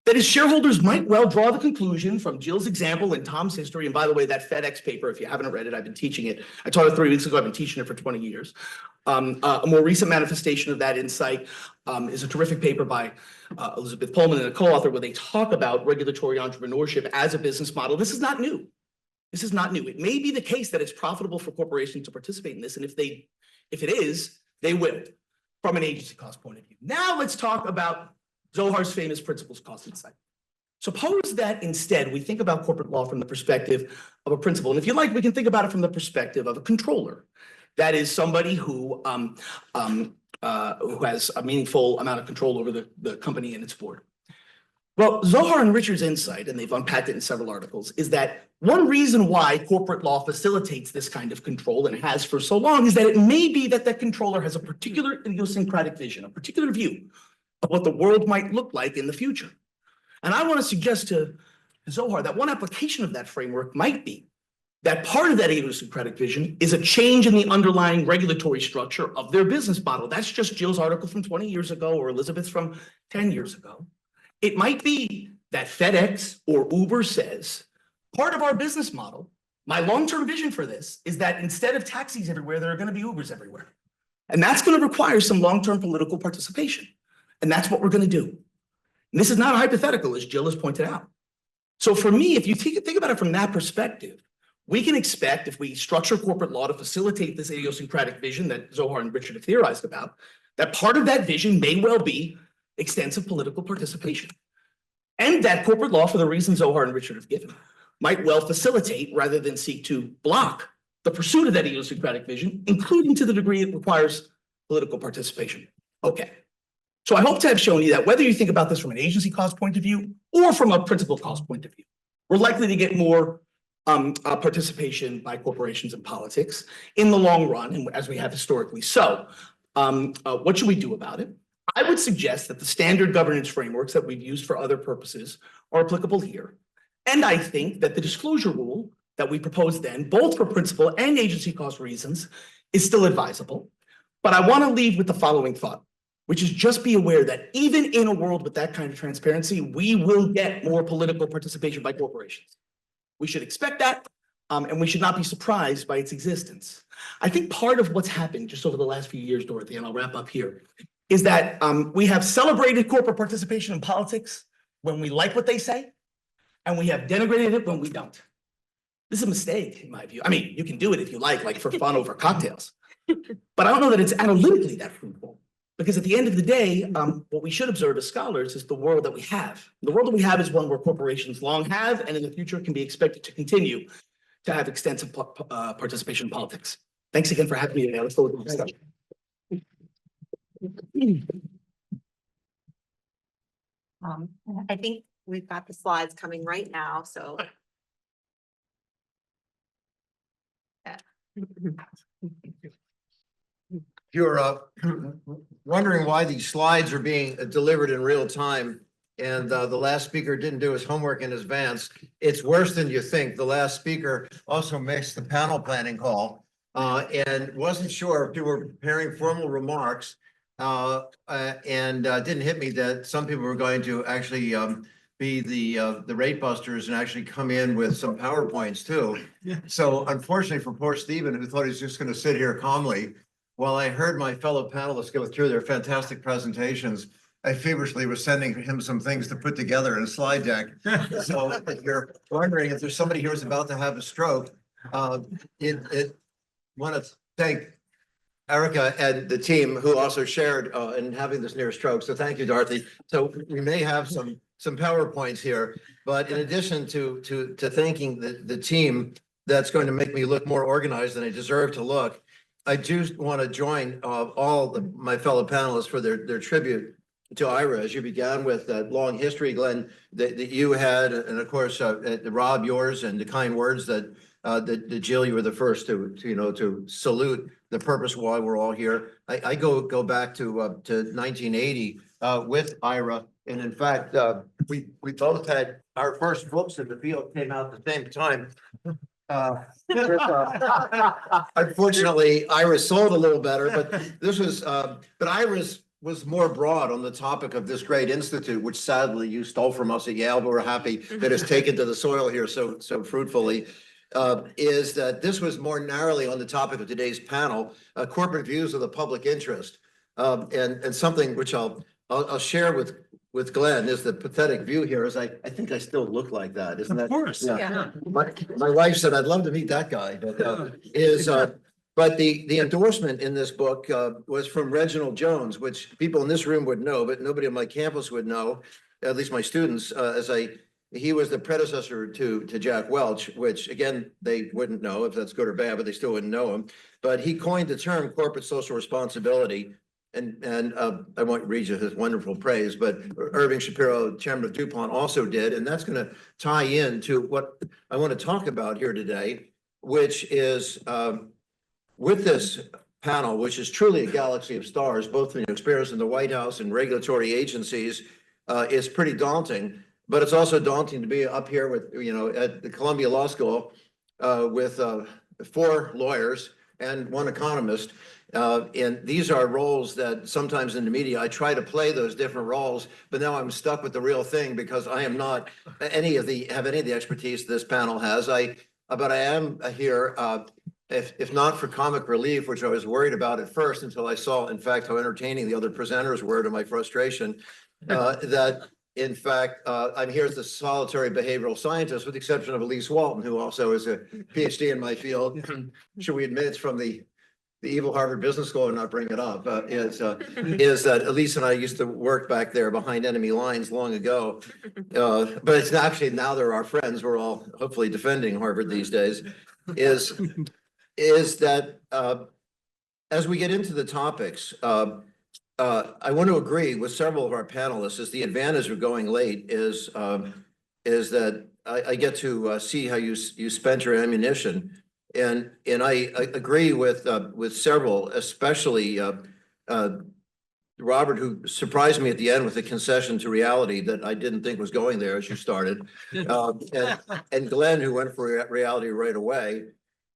That is, shareholders might well draw the conclusion from Jill's example and Tom's history. And by the way, that FedEx paper, if you haven't read it, I've been teaching it. I taught it 3 weeks ago. I've been teaching it for 20 years. A more recent manifestation of that insight is a terrific paper by Elizabeth Pullman and a co-author where they talk about regulatory entrepreneurship as a business model. This is not new. This is not new. It may be the case that it's profitable for corporations to participate in this. And if it is, they will from an agency cost point of view. Now let's talk about Zohar's famous principles cost insight. Suppose that instead we think about corporate law from the perspective of a principal. And if you like, we can think about it from the perspective of a controller. That is somebody who has a meaningful amount of control over the company and its board. Well, Zohar and Richard's insight, and they've unpacked it in several articles, is that one reason why corporate law facilitates this kind of control and has for so long is that it may be that that controller has a particular idiosyncratic vision, a particular view of what the world might look like in the future. And I want to suggest to Zohar that one application of that framework might be that part of that idiosyncratic vision is a change in the underlying regulatory structure of their business model. That's just Jill's article from 20 years ago or Elizabeth's from 10 years ago. It might be that FedEx or Uber says, part of our business model, my long-term vision for this is that instead of taxis everywhere, there are going to be Ubers everywhere. And that's going to require some long-term political participation. And that's what we're going to do. And this is not a hypothetical, as Jill has pointed out. So for me, if you think about it from that perspective, we can expect, if we structure corporate law to facilitate this idiosyncratic vision that Zohar and Richard have theorized about, that part of that vision may well be extensive political participation. And that corporate law, for the reasons Zohar and Richard have given, might well facilitate rather than seek to block the pursuit of that idiosyncratic vision, including to the degree it requires political participation. Okay. So I hope to have shown you that whether you think about this from an agency cost point of view or from a principal cost point of view, we're likely to get more participation by corporations in politics in the long run, and as we have historically. So what should we do about it? I would suggest that the standard governance frameworks that we've used for other purposes are applicable here. And I think that the disclosure rule that we proposed then, both for principal and agency cost reasons, is still advisable. But I want to leave with the following thought, which is just be aware that even in a world with that kind of transparency, we will get more political participation by corporations. We should expect that, and we should not be surprised by its existence. I think part of what's happened just over the last few years, Dorothy, and I'll wrap up here, is that we have celebrated corporate participation in politics when we like what they say, and we have denigrated it when we don't. This is a mistake, in my view. I mean, you can do it if you like for fun over cocktails. But I don't know that it's analytically that fruitful. Because at the end of the day, what we should observe as scholars is the world that we have. The world that we have is one where corporations long have and in the future can be expected to continue to have extensive participation in politics. Thanks again for having me today. I look forward to the discussion. I think we've got the slides coming right now, so. You're wondering why these slides are being delivered in real time and the last speaker didn't do his homework in advance. It's worse than you think. The last speaker also missed the panel planning call and wasn't sure if you were preparing formal remarks and didn't hit me that some people were going to actually be the rate busters and actually come in with some PowerPoints too. So unfortunately for poor Stephen, who thought he was just going to sit here calmly, while I heard my fellow panelists go through their fantastic presentations, I feverishly was sending him some things to put together in a slide deck. So if you're wondering if there's somebody here who's about to have a stroke, want to thank Erica and the team who also shared in having this near stroke. So thank you, Dorothy. So we may have some PowerPoints here, but in addition to thanking the team that's going to make me look more organized than I deserve to look, I do want to join my fellow panelists for their tribute to Ira, as you began with that long history, Glenn, that you had, and of course, Rob, yours, and the kind words that Jill, you were the first to salute the purpose why we're all here. I go back to 1980 with Ira, and in fact, we both had our first books in the field came out at the same time. Unfortunately, Ira's sold a little better, but this was, but Ira's was more broad on the topic of this great institute, which sadly you stole from us at Yale, but we're happy that it's taken to the soil here so fruitfully. Is that this was more narrowly on the topic of today's panel, corporate views of the public interest, and something which I'll share with Glenn is the pathetic view here is I think I still look like that, isn't that? Of course. Yeah. My wife said, I'd love to meet that guy, but but the endorsement in this book was from Reginald Jones, which people in this room would know, but nobody on my campus would know, at least my students, he was the predecessor to Jack Welch, which again, they wouldn't know if that's good or bad, but they still wouldn't know him. But he coined the term corporate social responsibility. And I won't read you his wonderful praise, but Irving Shapiro, chairman of DuPont, also did. And that's going to tie into what I want to talk about here today, which is with this panel, which is truly a galaxy of stars, both in experience in the White House and regulatory agencies, is pretty daunting. But it's also daunting to be up here with, at the Columbia Law School with 4 lawyers and 1 economist. And these are roles that sometimes in the media, I try to play those different roles, but now I'm stuck with the real thing because I am not have any of the expertise this panel has. But I am here, if not for comic relief, which I was worried about at first until I saw, in fact, how entertaining the other presenters were to my frustration, that in fact, I'm here as a solitary behavioral scientist, with the exception of Elise Walton, who also is a PhD in my field. Should we admit it's from the evil Harvard Business School and not bring it up, is that Elise and I used to work back there behind enemy lines long ago. But it's actually now they're our friends. We're all hopefully defending Harvard these days. Is that as we get into the topics, I want to agree with several of our panelists is the advantage of going late is that I get to see how you spent your ammunition. And I agree with several, especially Robert, who surprised me at the end with a concession to reality that I didn't think was going there as you started, and Glenn, who went for reality right away,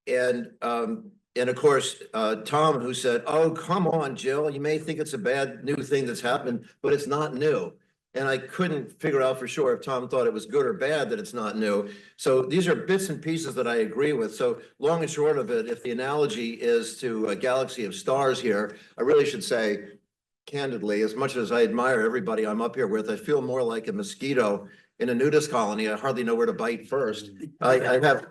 and of course Tom, who said, "Oh, come on, Jill, you may think it's a bad new thing that's happened, but it's not new." And I couldn't figure out for sure if Tom thought it was good or bad that it's not new. So these are bits and pieces that I agree with. So long and short of it, if the analogy is to a galaxy of stars here, I really should say, candidly, as much as I admire everybody I'm up here with, I feel more like a mosquito in a nudist colony. I hardly know where to bite first. I have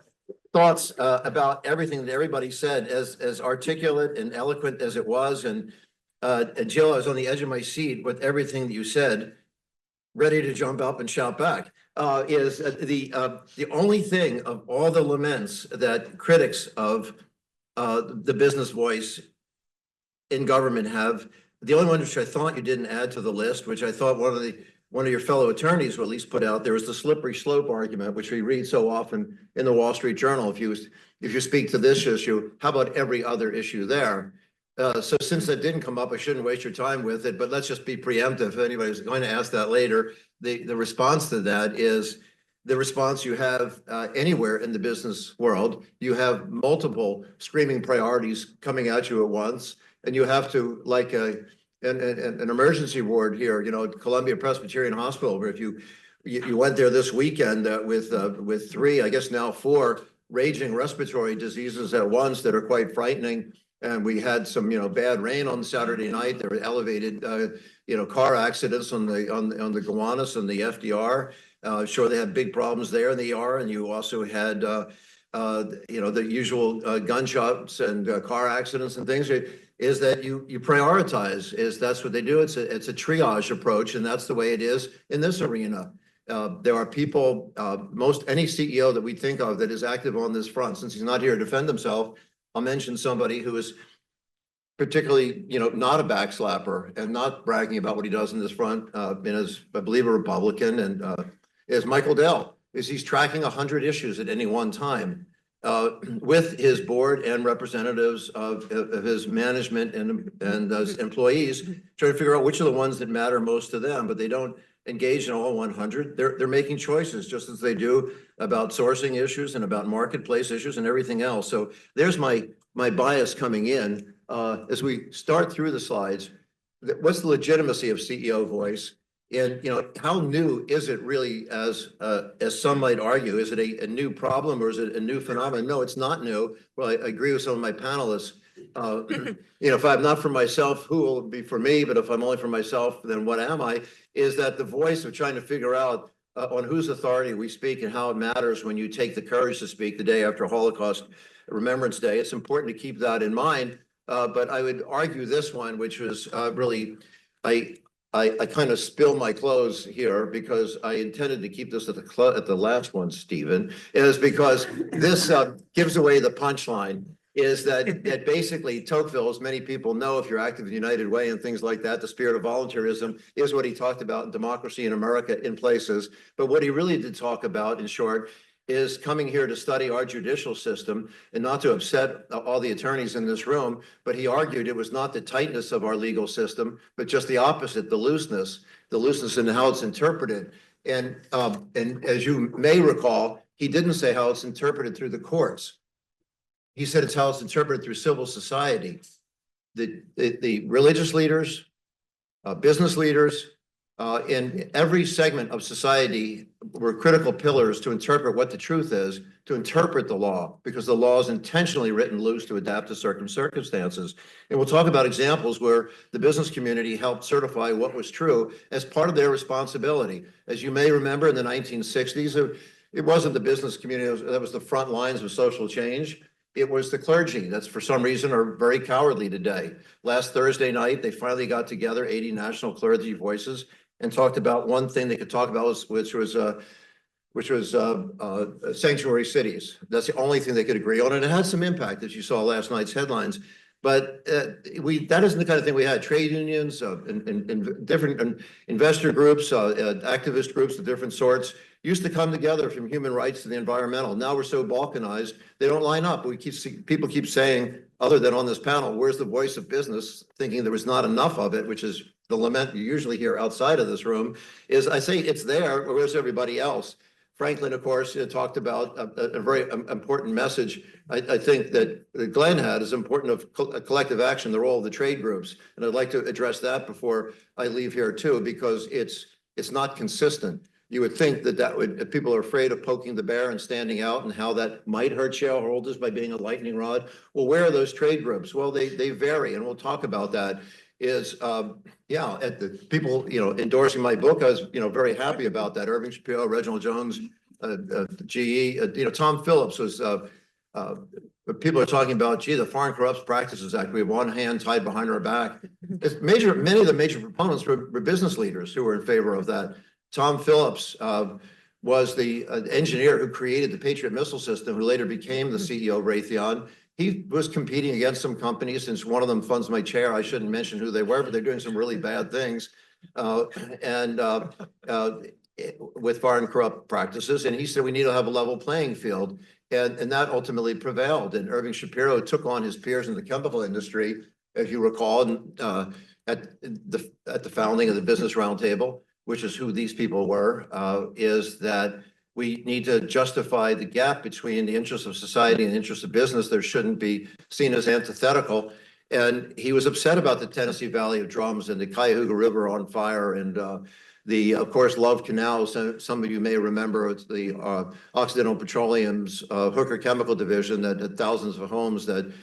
thoughts about everything that everybody said, as articulate and eloquent as it was. And Jill, I was on the edge of my seat with everything that you said, ready to jump up and shout back. Is the only thing of all the laments that critics of the business voice in government have, the only one which I thought you didn't add to the list, which I thought one of your fellow attorneys, or at least put out there, is the slippery slope argument, which we read so often in the Wall Street Journal. If you speak to this issue, how about every other issue there? So since that didn't come up, I shouldn't waste your time with it, but let's just be preemptive. If anybody's going to ask that later, the response to that is the response you have anywhere in the business world. You have multiple screaming priorities coming at you at once, and you have to, like an emergency ward here, Columbia Presbyterian Hospital, where if you went there this weekend with 3, I guess now 4 raging respiratory diseases at once that are quite frightening. And we had some, bad rain on Saturday night. There were elevated, car accidents on the Gowanus and the FDR. Sure, they had big problems there in the ER, and you also had, the usual gunshots and car accidents and things. Is that you prioritize? That's what they do. It's a triage approach, and that's the way it is in this arena. There are people, any CEO that we think of that is active on this front, since he's not here to defend himself. I'll mention somebody who is particularly, not a backslapper and not bragging about what he does in this front, and is, I believe, a Republican, and is Michael Dell. He's tracking 100 issues at any one time with his board and representatives of his management and those employees, trying to figure out which are the ones that matter most to them, but they don't engage in all 100. They're making choices just as they do about sourcing issues and about marketplace issues and everything else. So there's my bias coming in. As we start through the slides, what's the legitimacy of CEO voice? And, how new is it really, as some might argue? Is it a new problem or is it a new phenomenon? No, it's not new. Well, I agree with some of my panelists. If I'm not for myself, who will be for me? But if I'm only for myself, then what am I? Is that the voice of trying to figure out on whose authority we speak and how it matters when you take the courage to speak the day after Holocaust Remembrance Day. It's important to keep that in mind. But I would argue this one, which was really, I kind of spilled my clothes here because I intended to keep this at the last one, Stephen, is because this gives away the punchline. Is that basically Tocqueville, as many people know, if you're active in United Way and things like that, the spirit of voluntarism is what he talked about in Democracy in America in Places. But what he really did talk about, in short, is coming here to study our judicial system and not to upset all the attorneys in this room. But he argued it was not the tightness of our legal system, but just the opposite, the looseness in how it's interpreted. And as you may recall, he didn't say how it's interpreted through the courts. He said it's how it's interpreted through civil society. The religious leaders, business leaders, in every segment of society were critical pillars to interpret what the truth is, to interpret the law, because the law is intentionally written loose to adapt to certain circumstances. And we'll talk about examples where the business community helped certify what was true as part of their responsibility. As you may remember, in the 1960s, it wasn't the business community that was the front lines of social change. It was the clergy that's for some reason are very cowardly today. Last Thursday night, they finally got together, 80 national clergy voices, and talked about one thing they could talk about, which was sanctuary cities. That's the only thing they could agree on, and it had some impact, as you saw last night's headlines. But that isn't the kind of thing we had. Trade unions and different investor groups, activist groups of different sorts used to come together, from human rights to the environmental. Now we're so balkanized, they don't line up. People keep saying, other than on this panel, where's the voice of business, thinking there was not enough of it, which is the lament you usually hear outside of this room. Is I say it's there, but where's everybody else? Franklin, of course, talked about a very important message. I think that Glenn had is important of collective action, the role of the trade groups. And I'd like to address that before I leave here too, because it's not consistent. You would think that if people are afraid of poking the bear and standing out, and how that might hurt shareholders by being a lightning rod. Well, where are those trade groups? Well, they vary, and we'll talk about that. At the people, endorsing my book, I was, very happy about that. Irving Shapiro, Reginald Jones, GE, Tom Phillips was, people are talking about, gee, the Foreign Corrupt Practices Act, we have one hand tied behind our back. Many of the major proponents were business leaders who were in favor of that. Tom Phillips was the engineer who created the Patriot missile system, who later became the CEO of Raytheon. He was competing against some companies. Since one of them funds my chair, I shouldn't mention who they were, but they're doing some really bad things with foreign corrupt practices. And he said we need to have a level playing field. And that ultimately prevailed. And Irving Shapiro took on his peers in the chemical industry, if you recall, at the founding of the Business Roundtable, which is who these people were, is that we need to justify the gap between the interests of society and the interests of business. There shouldn't be seen as antithetical. And he was upset about the Tennessee Valley of Drums and the Cuyahoga River on fire, and of course, Love Canal. Some of you may remember, it's the Occidental Petroleum's Hooker Chemical Division that had thousands of homes and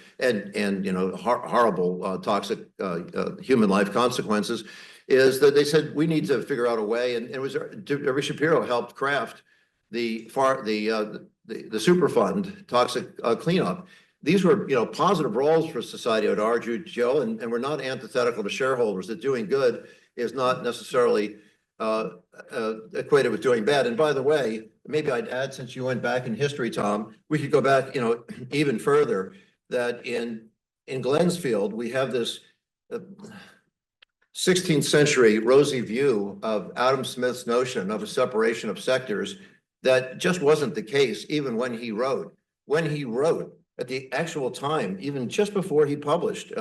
horrible toxic human life consequences. Is that they said we need to figure out a way, and it was Irving Shapiro helped craft the Superfund toxic cleanup. These were positive roles for society, I would argue, Jill, and we're not antithetical to shareholders. That doing good is not necessarily equated with doing bad. And by the way, maybe I'd add, since you went back in history, Tom, we could go back even further, that in in Glensfield, we have this 16th century rosy view of Adam Smith's notion of a separation of sectors that just wasn't the case even when he wrote. When he wrote, at the actual time, even just before he published,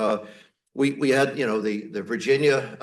we had, you know, the Virginia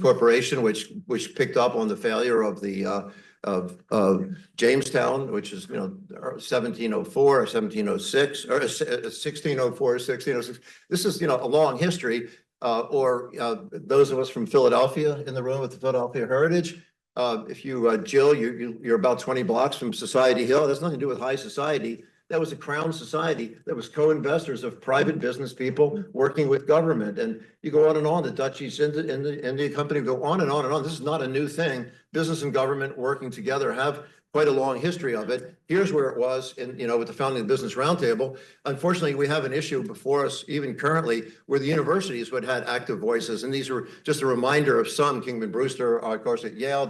corporation, which picked up on the failure of the of Jamestown, which is, you know, 1704 or 1706 or 1604 or 1606. This is, you know, a long history. Or those of us from Philadelphia in the room with the Philadelphia Heritage. If you, Jill, you're about 20 blocks from Society Hill. It has nothing to do with high society. That was a crown society that was co-investors of private business people working with government. And you go on and on, the Dutch East India Company go on and on and on. This is not a new thing. Business and government working together have quite a long history of it. Here's where it was in, you know, with the founding of the Business Roundtable. Unfortunately, we have an issue before us, even currently, where the universities would had active voices. And these were just a reminder of some: Kingman Brewster, of course, at Yale,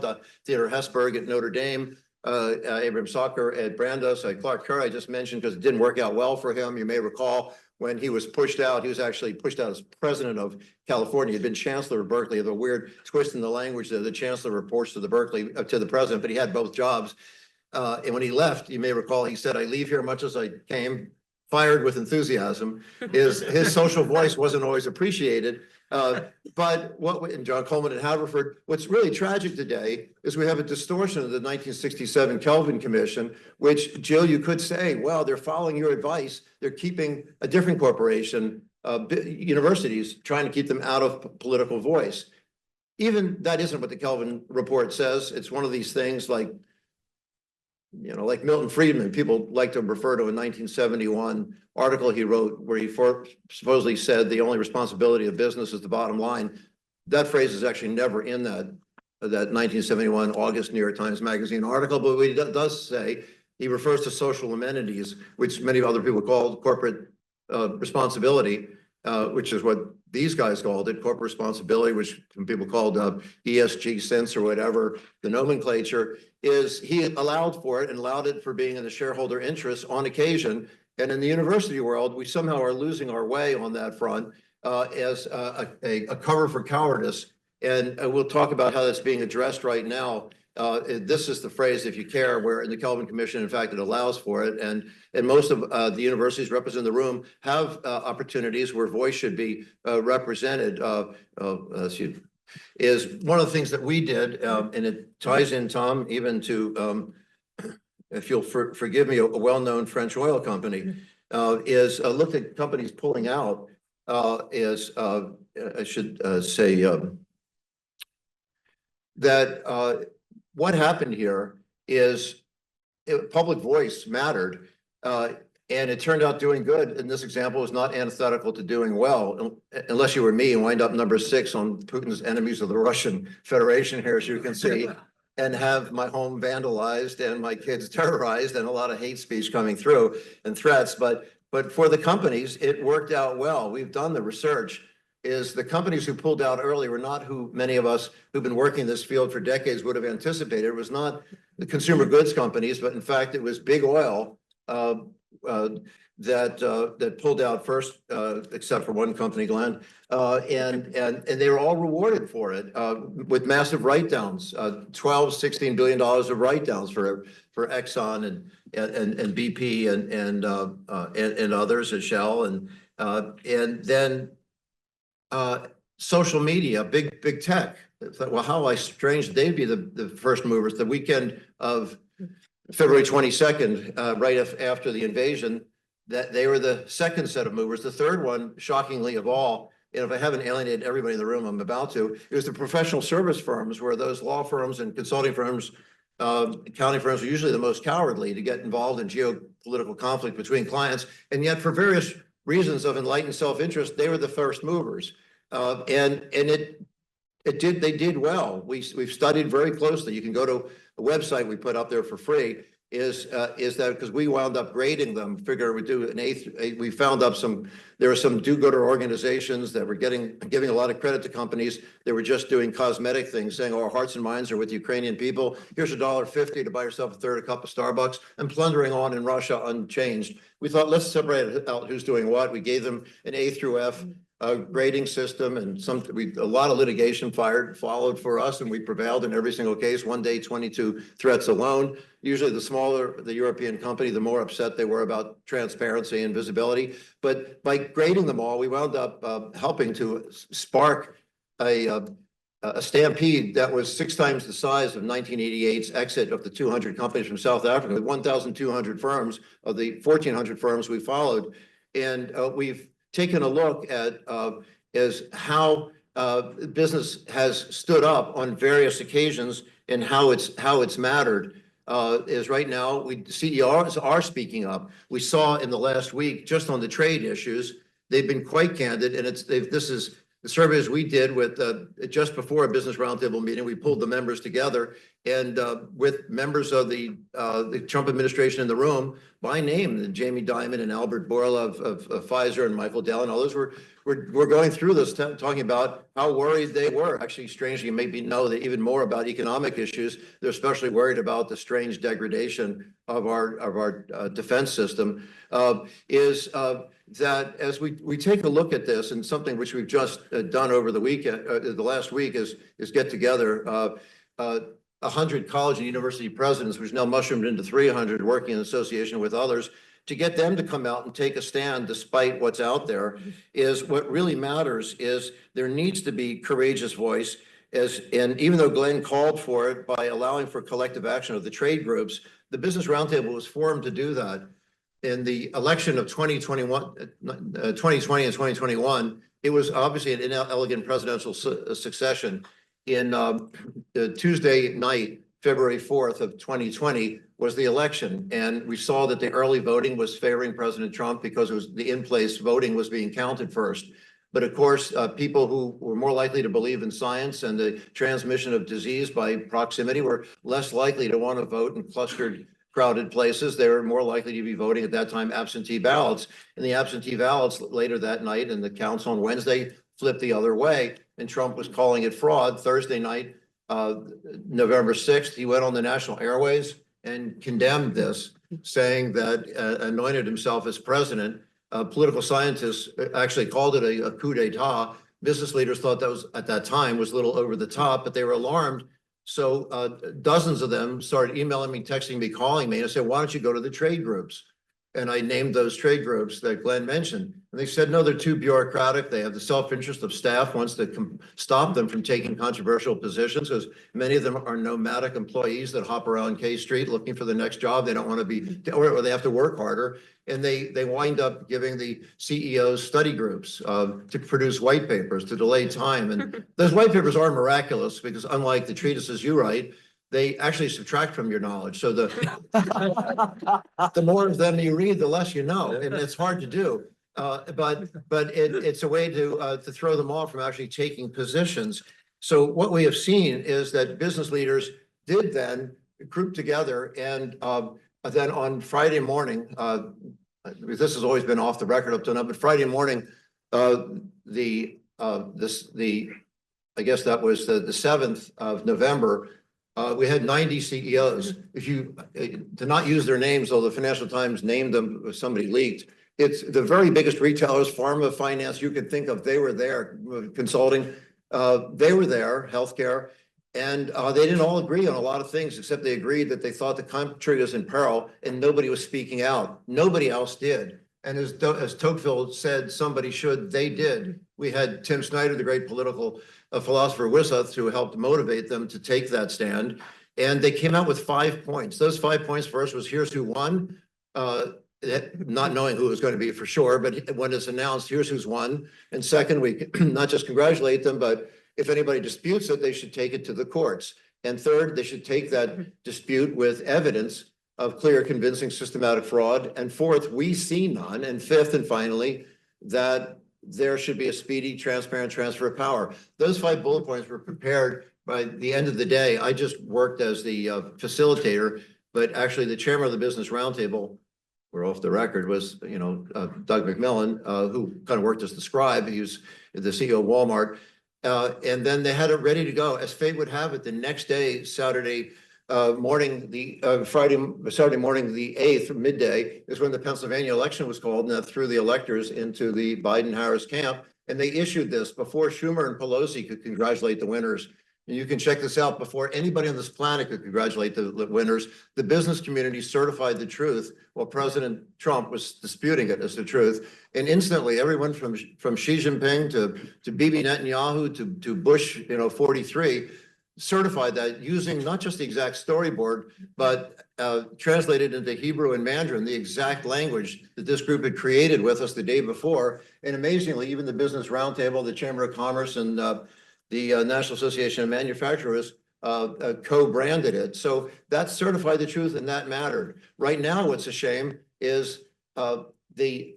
Theodore Hesburgh at Notre Dame, Abraham Socker at Brandeis, Clark Kerr I just mentioned because it didn't work out well for him. You may recall when he was pushed out, he was actually pushed out as president of California. He'd been chancellor of Berkeley. The weird twist in the language that the chancellor reports to the Berkeley, to the president, but he had both jobs. And when he left, you may recall, he said, "I leave here much as I came, fired with enthusiasm." His social voice wasn't always appreciated. But and John Coleman at Haverford, what's really tragic today is we have a distortion of the 1967 Kelvin Commission, which, Jill, you could say, well, they're following your advice. They're keeping a different corporation, universities, trying to keep them out of political voice. Even that isn't what the Kelvin report says. It's one of these things like, you know, like Milton Friedman. People like to refer to a 1971 article he wrote where he supposedly said the only responsibility of business is the bottom line. That phrase is actually never in that 1971 August New York Times Magazine article, but what he does say, he refers to social amenities, which many other people call corporate responsibility, which is what these guys called it, corporate responsibility, which some people called ESG sense or whatever, the nomenclature. Is he allowed for it and allowed it for being in the shareholder interest on occasion. And in the university world, we somehow are losing our way on that front as a cover for cowardice. And we'll talk about how that's being addressed right now. This is the phrase, if you care, where in the Kelvin Commission, in fact, it allows for it. And most of the universities represented in the room have opportunities where voice should be represented. Is one of the things that we did, and it ties in, Tom, even to, if you'll forgive me, a well-known French oil company, is looked at companies pulling out, I should say that what happened here is public voice mattered, and it turned out doing good. And this example is not antithetical to doing well, unless you were me and wind up number 6 on Putin's enemies of the Russian Federation here, as you can see, and have my home vandalized and my kids terrorized and a lot of hate speech coming through and threats. But for the companies, it worked out well. We've done the research. Is the companies who pulled out early were not who many of us who've been working in this field for decades would have anticipated. It was not the consumer goods companies, but in fact, it was big oil that pulled out first, except for one company, Glenn, and they were all rewarded for it with massive write-downs, $12–16 billion of write-downs for Exxon and BP and others at Shell, and then social media, big tech. Well, how strange they'd be the first movers. The weekend of February 22nd, right after the invasion, that they were the second set of movers. The third one, shockingly of all, and if I haven't alienated everybody in the room, I'm about to, it was the professional service firms, where those law firms and consulting firms, accounting firms are usually the most cowardly to get involved in geopolitical conflict between clients. And yet, for various reasons of enlightened self-interest, they were the first movers. And they did well. We've studied very closely. You can go to a website we put up there for free. is that because we wound up grading them, figure we do an eighth, we found up there were some do-gooder organizations that were giving a lot of credit to companies that were just doing cosmetic things, saying, oh, our hearts and minds are with Ukrainian people. Here's $1.50 to buy yourself a third a cup of Starbucks, and plundering on in Russia unchanged. We thought, let's separate out who's doing what. We gave them an A through F grading system, and a lot of litigation followed for us, and we prevailed in every single case. One day, 22 threats alone. Usually the smaller the European company, the more upset they were about transparency and visibility. But by grading them all, we wound up helping to spark a stampede that was 6 times the size of 1988's exit of the 200 companies from South Africa, 1,200 firms of the 1,400 firms we followed. And we've taken a look at is how business has stood up on various occasions and how it's mattered. Is right now CEOs are speaking up. We saw in the last week just on the trade issues, they've been quite candid, and this is the surveys we did with just before a business roundtable meeting. We pulled the members together, and with members of the Trump administration in the room by name, Jamie Dimon and Albert Bourla of Pfizer and Michael Dell and others we're going through this, talking about how worried they were. Actually, strangely, you maybe know that even more about economic issues. They're especially worried about the strange degradation of our defense system. That as we take a look at this, and something which we've just done over the weekend, the last week is get together 100 college and university presidents, which now mushroomed into 300, working in association with others, to get them to come out and take a stand despite what's out there. Is what really matters is there needs to be courageous voice, and even though Glenn called for it by allowing for collective action of the trade groups, the Business Roundtable was formed to do that. In the election of 2020 and 2021, it was obviously an inelegant presidential succession. In Tuesday night, February 4th of 2020 was the election. And we saw that the early voting was favoring President Trump because it was the in-place voting was being counted first. But of course, people who were more likely to believe in science and the transmission of disease by proximity were less likely to want to vote in clustered, crowded places. They were more likely to be voting at that time absentee ballots. And the absentee ballots later that night and the counts on Wednesday flipped the other way. And Trump was calling it fraud. Thursday night, November 6th, he went on the national airways and condemned this, saying that anointed himself as president. Political scientists actually called it a coup d'etat. Business leaders thought that was, at that time, was a little over the top, but they were alarmed. So dozens of them started emailing me, texting me, calling me, and I said, why don't you go to the trade groups? And I named those trade groups that Glenn mentioned. And they said, no, they're too bureaucratic. They have the self-interest of staff wants to stop them from taking controversial positions, because many of them are nomadic employees that hop around K Street looking for the next job. They don't want to be, or they have to work harder. And they wind up giving the CEOs study groups to produce white papers to delay time. And those white papers are miraculous because unlike the treatises you write, they actually subtract from your knowledge. So the more of them you read, the less you know, and it's hard to do. But it's a way to throw them off from actually taking positions. So what we have seen is that business leaders did then group together, and then on Friday morning, this has always been off the record up to now, but Friday morning, I guess that was the 7th of November. We had 90 CEOs. If you, to not use their names, though the Financial Times named them, somebody leaked, it's the very biggest retailers, pharma, finance you could think of. They were there, consulting, they were there, healthcare, and they didn't all agree on a lot of things, except they agreed that they thought the country was in peril and nobody was speaking out. Nobody else did. And as Tocqueville said, somebody should, they did. We had Tim Snyder, the great political philosopher, with us, who helped motivate them to take that stand. And they came out with 5 points. Those 5 points first was, here's who won, not knowing who it was going to be for sure, but when it's announced, here's who's won. And second, we not just congratulate them, but if anybody disputes it, they should take it to the courts. And third, they should take that dispute with evidence of clear, convincing, systematic fraud. And fourth, we see none. And fifth, and finally, that there should be a speedy, transparent transfer of power. Those 5 bullet points were prepared by the end of the day. I just worked as the facilitator. but actually the chairman of the Business Roundtable, we're off the record, was, Doug McMillan, who kind of worked as the scribe. He was the CEO of Walmart. And then they had it ready to go. As fate would have it, the next day, Saturday morning, Saturday morning, the 8th, midday, is when the Pennsylvania election was called, and that threw the electors into the Biden-Harris camp. And they issued this before Schumer and Pelosi could congratulate the winners. And you can check this out before anybody on this planet could congratulate the winners. The business community certified the truth while President Trump was disputing it as the truth. And instantly, everyone from Xi Jinping to Bibi Netanyahu to Bush, 43, certified that using not just the exact storyboard, but translated into Hebrew and Mandarin, the exact language that this group had created with us the day before. And amazingly, even the Business Roundtable, the Chamber of Commerce, and the National Association of Manufacturers co-branded it. So that certified the truth, and that mattered. Right now, what's a shame is the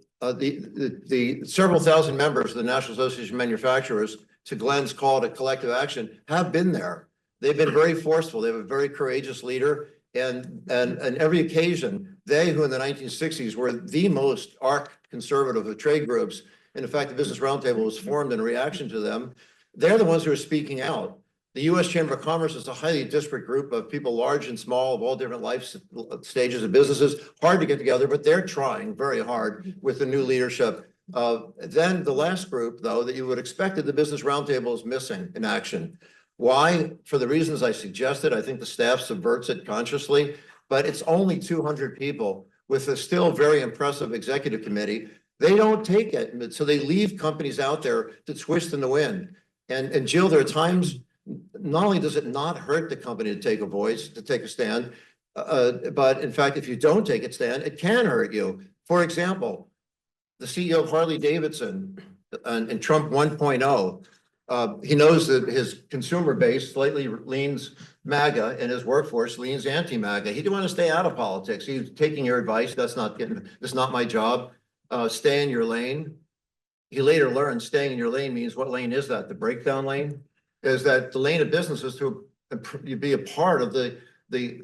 several thousand members of the National Association of Manufacturers, to Glenn's call to collective action, have been there. They've been very forceful. They have a very courageous leader, and every occasion, they who in the 1960s were the most arch conservative of trade groups, and in fact, the Business Roundtable was formed in reaction to them. They're the ones who are speaking out. The U.S. Chamber of Commerce is a highly disparate group of people, large and small, of all different life stages of businesses, hard to get together, but they're trying very hard with the new leadership. Then the last group, though, that you would expect that the Business Roundtable is missing in action. Why? For the reasons I suggested. I think the staff subverts it consciously, but it's only 200 people with a still very impressive executive committee. They don't take it, so they leave companies out there to twist in the wind. And Jill, there are times, not only does it not hurt the company to take a voice, to take a stand, but in fact, if you don't take a stand, it can hurt you. For example, the CEO of Harley Davidson and Trump 1.0, he knows that his consumer base slightly leans MAGA and his workforce leans anti-MAGA. He didn't want to stay out of politics. He's taking your advice. That's not my job. Stay in your lane. He later learned staying in your lane means, what lane is that? The breakdown lane? Is that the lane of business is to be a part of the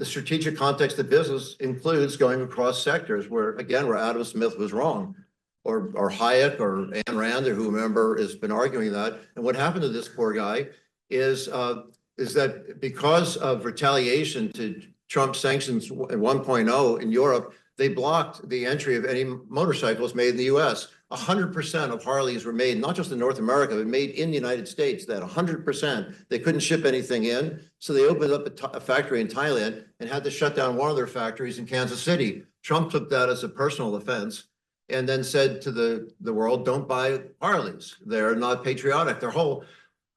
strategic context of business includes going across sectors where, again, where Adam Smith was wrong, or Hayek or Ayn Rand or whomever has been arguing that. And what happened to this poor guy is that because of retaliation to Trump sanctions 1.0 in Europe, they blocked the entry of any motorcycles made in the US. 100% of Harleys were made, not just in North America, but made in the United States. That 100%, they couldn't ship anything in. So they opened up a factory in Thailand and had to shut down one of their factories in Kansas City. Trump took that as a personal offense and then said to the world, don't buy Harleys. They're not patriotic. Their whole,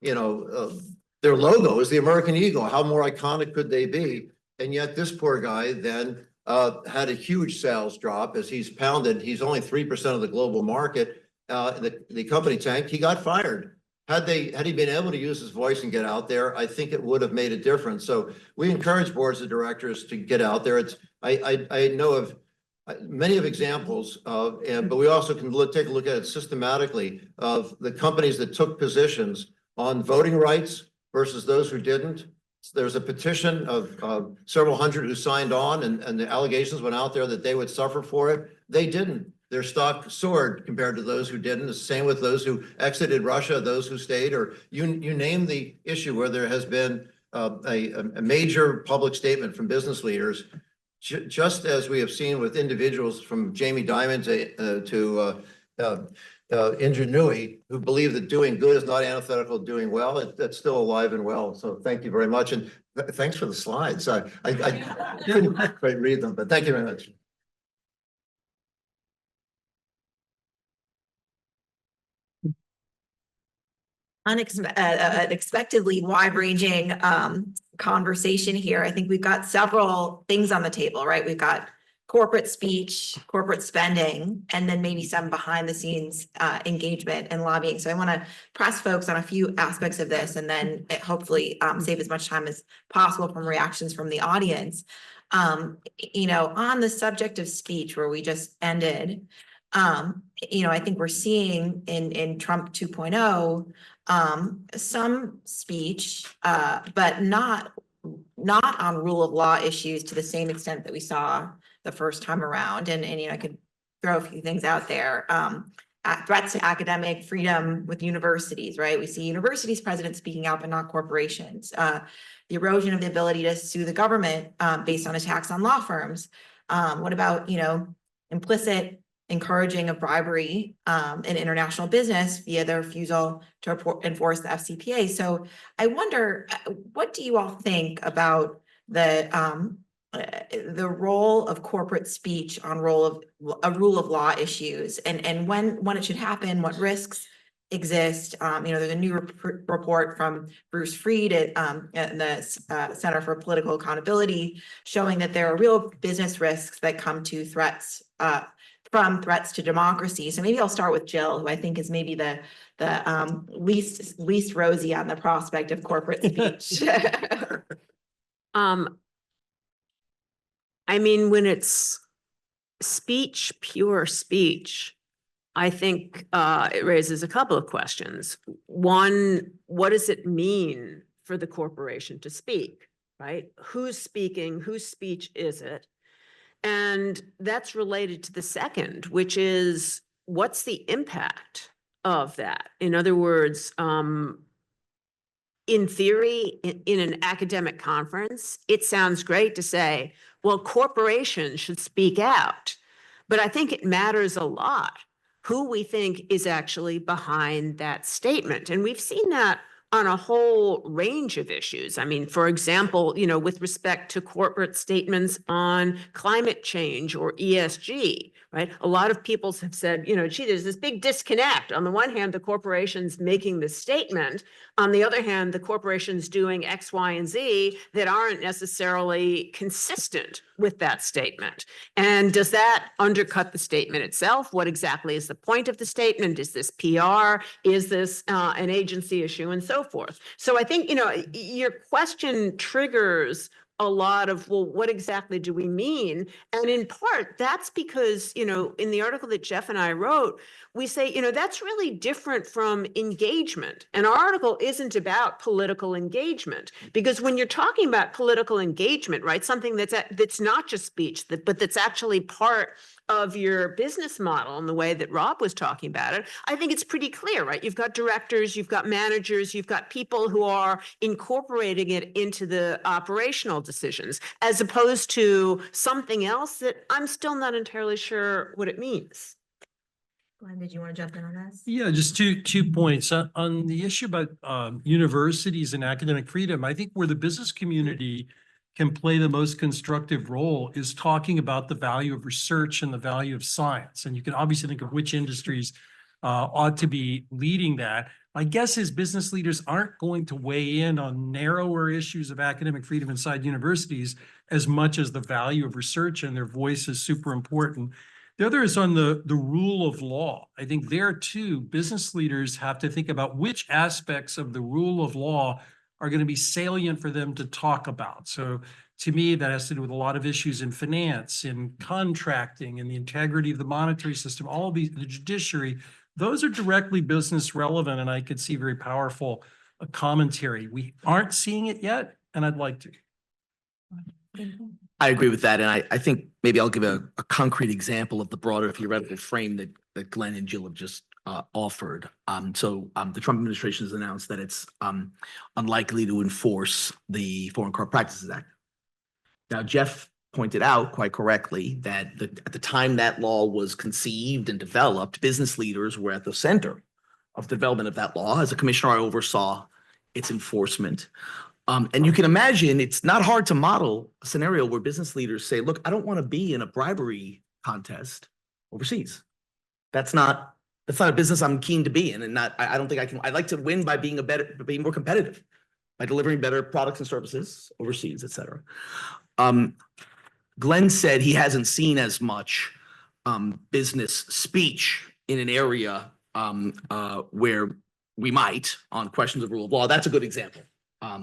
their logo is the American Eagle. How more iconic could they be? And yet this poor guy then had a huge sales drop as he's pounded. He's only 3% of the global market. The company tanked. He got fired. Had he been able to use his voice and get out there, I think it would have made a difference. So we encourage boards of directors to get out there. I know of many of examples of, but we also can take a look at it systematically of the companies that took positions on voting rights versus those who didn't. There's a petition of several hundred who signed on, and the allegations went out there that they would suffer for it. They didn't. Their stock soared compared to those who didn't. The same with those who exited Russia, those who stayed, or you name the issue where there has been a major public statement from business leaders, just as we have seen with individuals from Jamie Dimon to Ingenuity, who believe that doing good is not antithetical to doing well. That's still alive and well. So thank you very much. And thanks for the slides. I couldn't quite read them, but thank you very much. Unexpectedly wide-ranging conversation here. I think we've got several things on the table, right? We've got corporate speech, corporate spending, and then maybe some behind the scenes engagement and lobbying. So I want to press folks on a few aspects of this and then hopefully save as much time as possible from reactions from the audience. On the subject of speech where we just ended, I think we're seeing in Trump 2.0 some speech, but not not on rule of law issues to the same extent that we saw the first time around. And I could throw a few things out there. Threats to academic freedom with universities, right? We see universities presidents speaking out, but not corporations. The erosion of the ability to sue the government based on attacks on law firms. What about, implicit encouraging of bribery in international business via the refusal to enforce the FCPA? So I wonder, what do you all think about the role of corporate speech on rule of law issues, and when it should happen, what risks exist? There's a new report from Bruce Freed at the Center for Political Accountability showing that there are real business risks that come to threats from threats to democracy. So maybe I'll start with Jill, who I think is maybe the least rosy on the prospect of corporate speech. I mean, when it's speech, pure speech, I think it raises a couple of questions. One, what does it mean for the corporation to speak, right? Who's speaking? Whose speech is it? And that's related to the second, which is, what's the impact of that? In other words, in theory, in an academic conference, it sounds great to say, well, corporations should speak out. But I think it matters a lot who we think is actually behind that statement. And we've seen that on a whole range of issues. I mean, for example, with respect to corporate statements on climate change or ESG, right? A lot of people have said, gee, there's this big disconnect. On the one hand, the corporation's making this statement. On the other hand, the corporation's doing X, Y, and Z that aren't necessarily consistent with that statement. And does that undercut the statement itself? What exactly is the point of the statement? Is this PR? Is this an agency issue, and so forth? So I think, your question triggers a lot of, well, what exactly do we mean? And in part, that's because, in the article that Jeff and I wrote, we say, that's really different from engagement. And our article isn't about political engagement, because when you're talking about political engagement, right, something that's not just speech, but that's actually part of your business model and the way that Rob was talking about it, I think it's pretty clear, right? You've got directors, you've got managers, you've got people who are incorporating it into the operational decisions, as opposed to something else that I'm still not entirely sure what it means. Glenn, did you want to jump in on this? Yeah, just two points on the issue about universities and academic freedom. I think where the business community can play the most constructive role is talking about the value of research and the value of science. And you can obviously think of which industries ought to be leading that. My guess is business leaders aren't going to weigh in on narrower issues of academic freedom inside universities as much as the value of research, and their voice is super important. The other is on the rule of law. I think there too, business leaders have to think about which aspects of the rule of law are going to be salient for them to talk about. So to me, that has to do with a lot of issues in finance, in contracting, and the integrity of the monetary system, all of these, the judiciary. Those are directly business relevant, and I could see very powerful commentary. We aren't seeing it yet, and I'd like to. I agree with that. And I think maybe I'll give a concrete example of the broader theoretical frame that Glenn and Jill have just offered. The Trump administration has announced that it's unlikely to enforce the Foreign Corrupt Practices Act. Now, Jeff pointed out quite correctly that at the time that law was conceived and developed, business leaders were at the center of the development of that law. As a commissioner, I oversaw its enforcement. And you can imagine it's not hard to model a scenario where business leaders say, look, I don't want to be in a bribery contest overseas. That's not a business I'm keen to be in. And I don't think I can. I'd like to win by being more competitive, by delivering better products and services overseas, et cetera. Glenn said he hasn't seen as much business speech in an area where we might on questions of rule of law. That's a good example.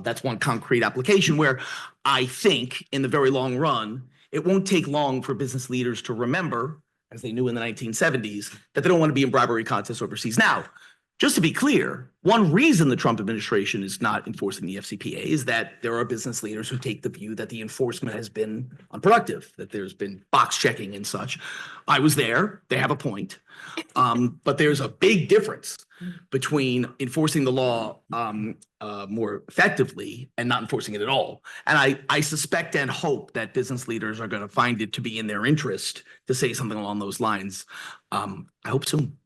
That's one concrete application where I think in the very long run, it won't take long for business leaders to remember, as they knew in the 1970s, that they don't want to be in bribery contests overseas. Now, Just to be clear, one reason the Trump administration is not enforcing the FCPA is that there are business leaders who take the view that the enforcement has been unproductive, that there's been box checking and such. I was there. They have a point. But there's a big difference between enforcing the law more effectively and not enforcing it at all. And I suspect and hope that business leaders are going to find it to be in their interest to say something along those lines. I hope soon.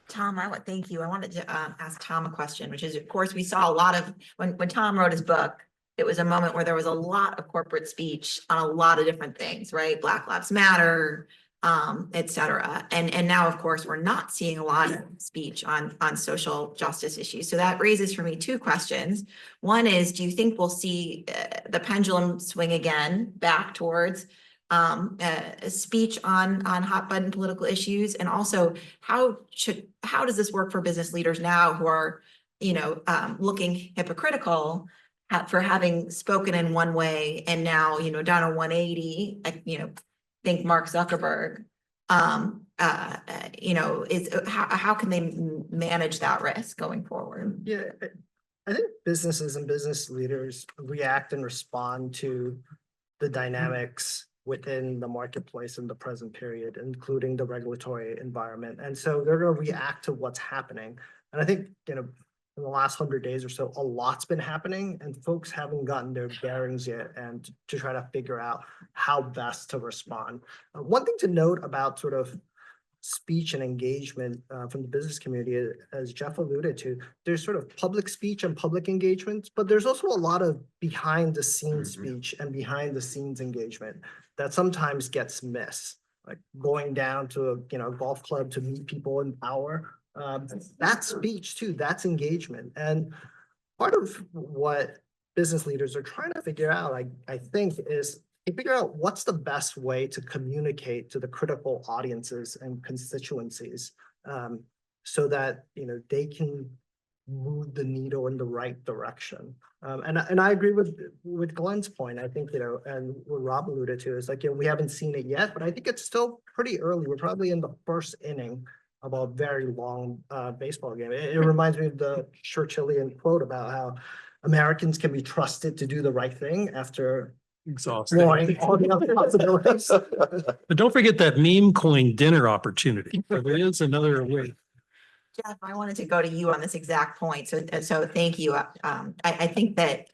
Tom, thank you. I wanted to ask Tom a question, which is, of course, we saw a lot of, when Tom wrote his book, it was a moment where there was a lot of corporate speech on a lot of different things, right? Black Lives Matter, et cetera. And now, of course, we're not seeing a lot of speech on social justice issues. So that raises for me two questions. One is, do you think we'll see the pendulum swing again back towards speech on hot button political issues? And also, how does this work for business leaders now who are, looking hypocritical for having spoken in one way and now, down a 180, think Mark Zuckerberg, how can they manage that risk going forward? Yeah, I think businesses and business leaders react and respond to the dynamics within the marketplace in the present period, including the regulatory environment. And so they're going to react to what's happening. And I think, in the last 100 days or so, a lot's been happening and folks haven't gotten their bearings yet and to try to figure out how best to respond. One thing to note about sort of speech and engagement from the business community, as Jeff alluded to, there's sort of public speech and public engagement, but there's also a lot of behind the scenes speech and behind the scenes engagement that sometimes gets missed, like going down to a golf club to meet people in power. That's speech too, that's engagement. And part of what business leaders are trying to figure out, I think, is to figure out what's the best way to communicate to the critical audiences and constituencies so that they can move the needle in the right direction. And I agree with Glenn's point. I think, and what Rob alluded to is we haven't seen it yet, but I think it's still pretty early. We're probably in the first inning of a very long baseball game. It reminds me of the Churchillian quote about how Americans can be trusted to do the right thing after Exhausting. all the other possibilities. But don't forget that meme coin dinner opportunity. There is another way. Jeff, I wanted to go to you on this exact point. So thank you. I think that,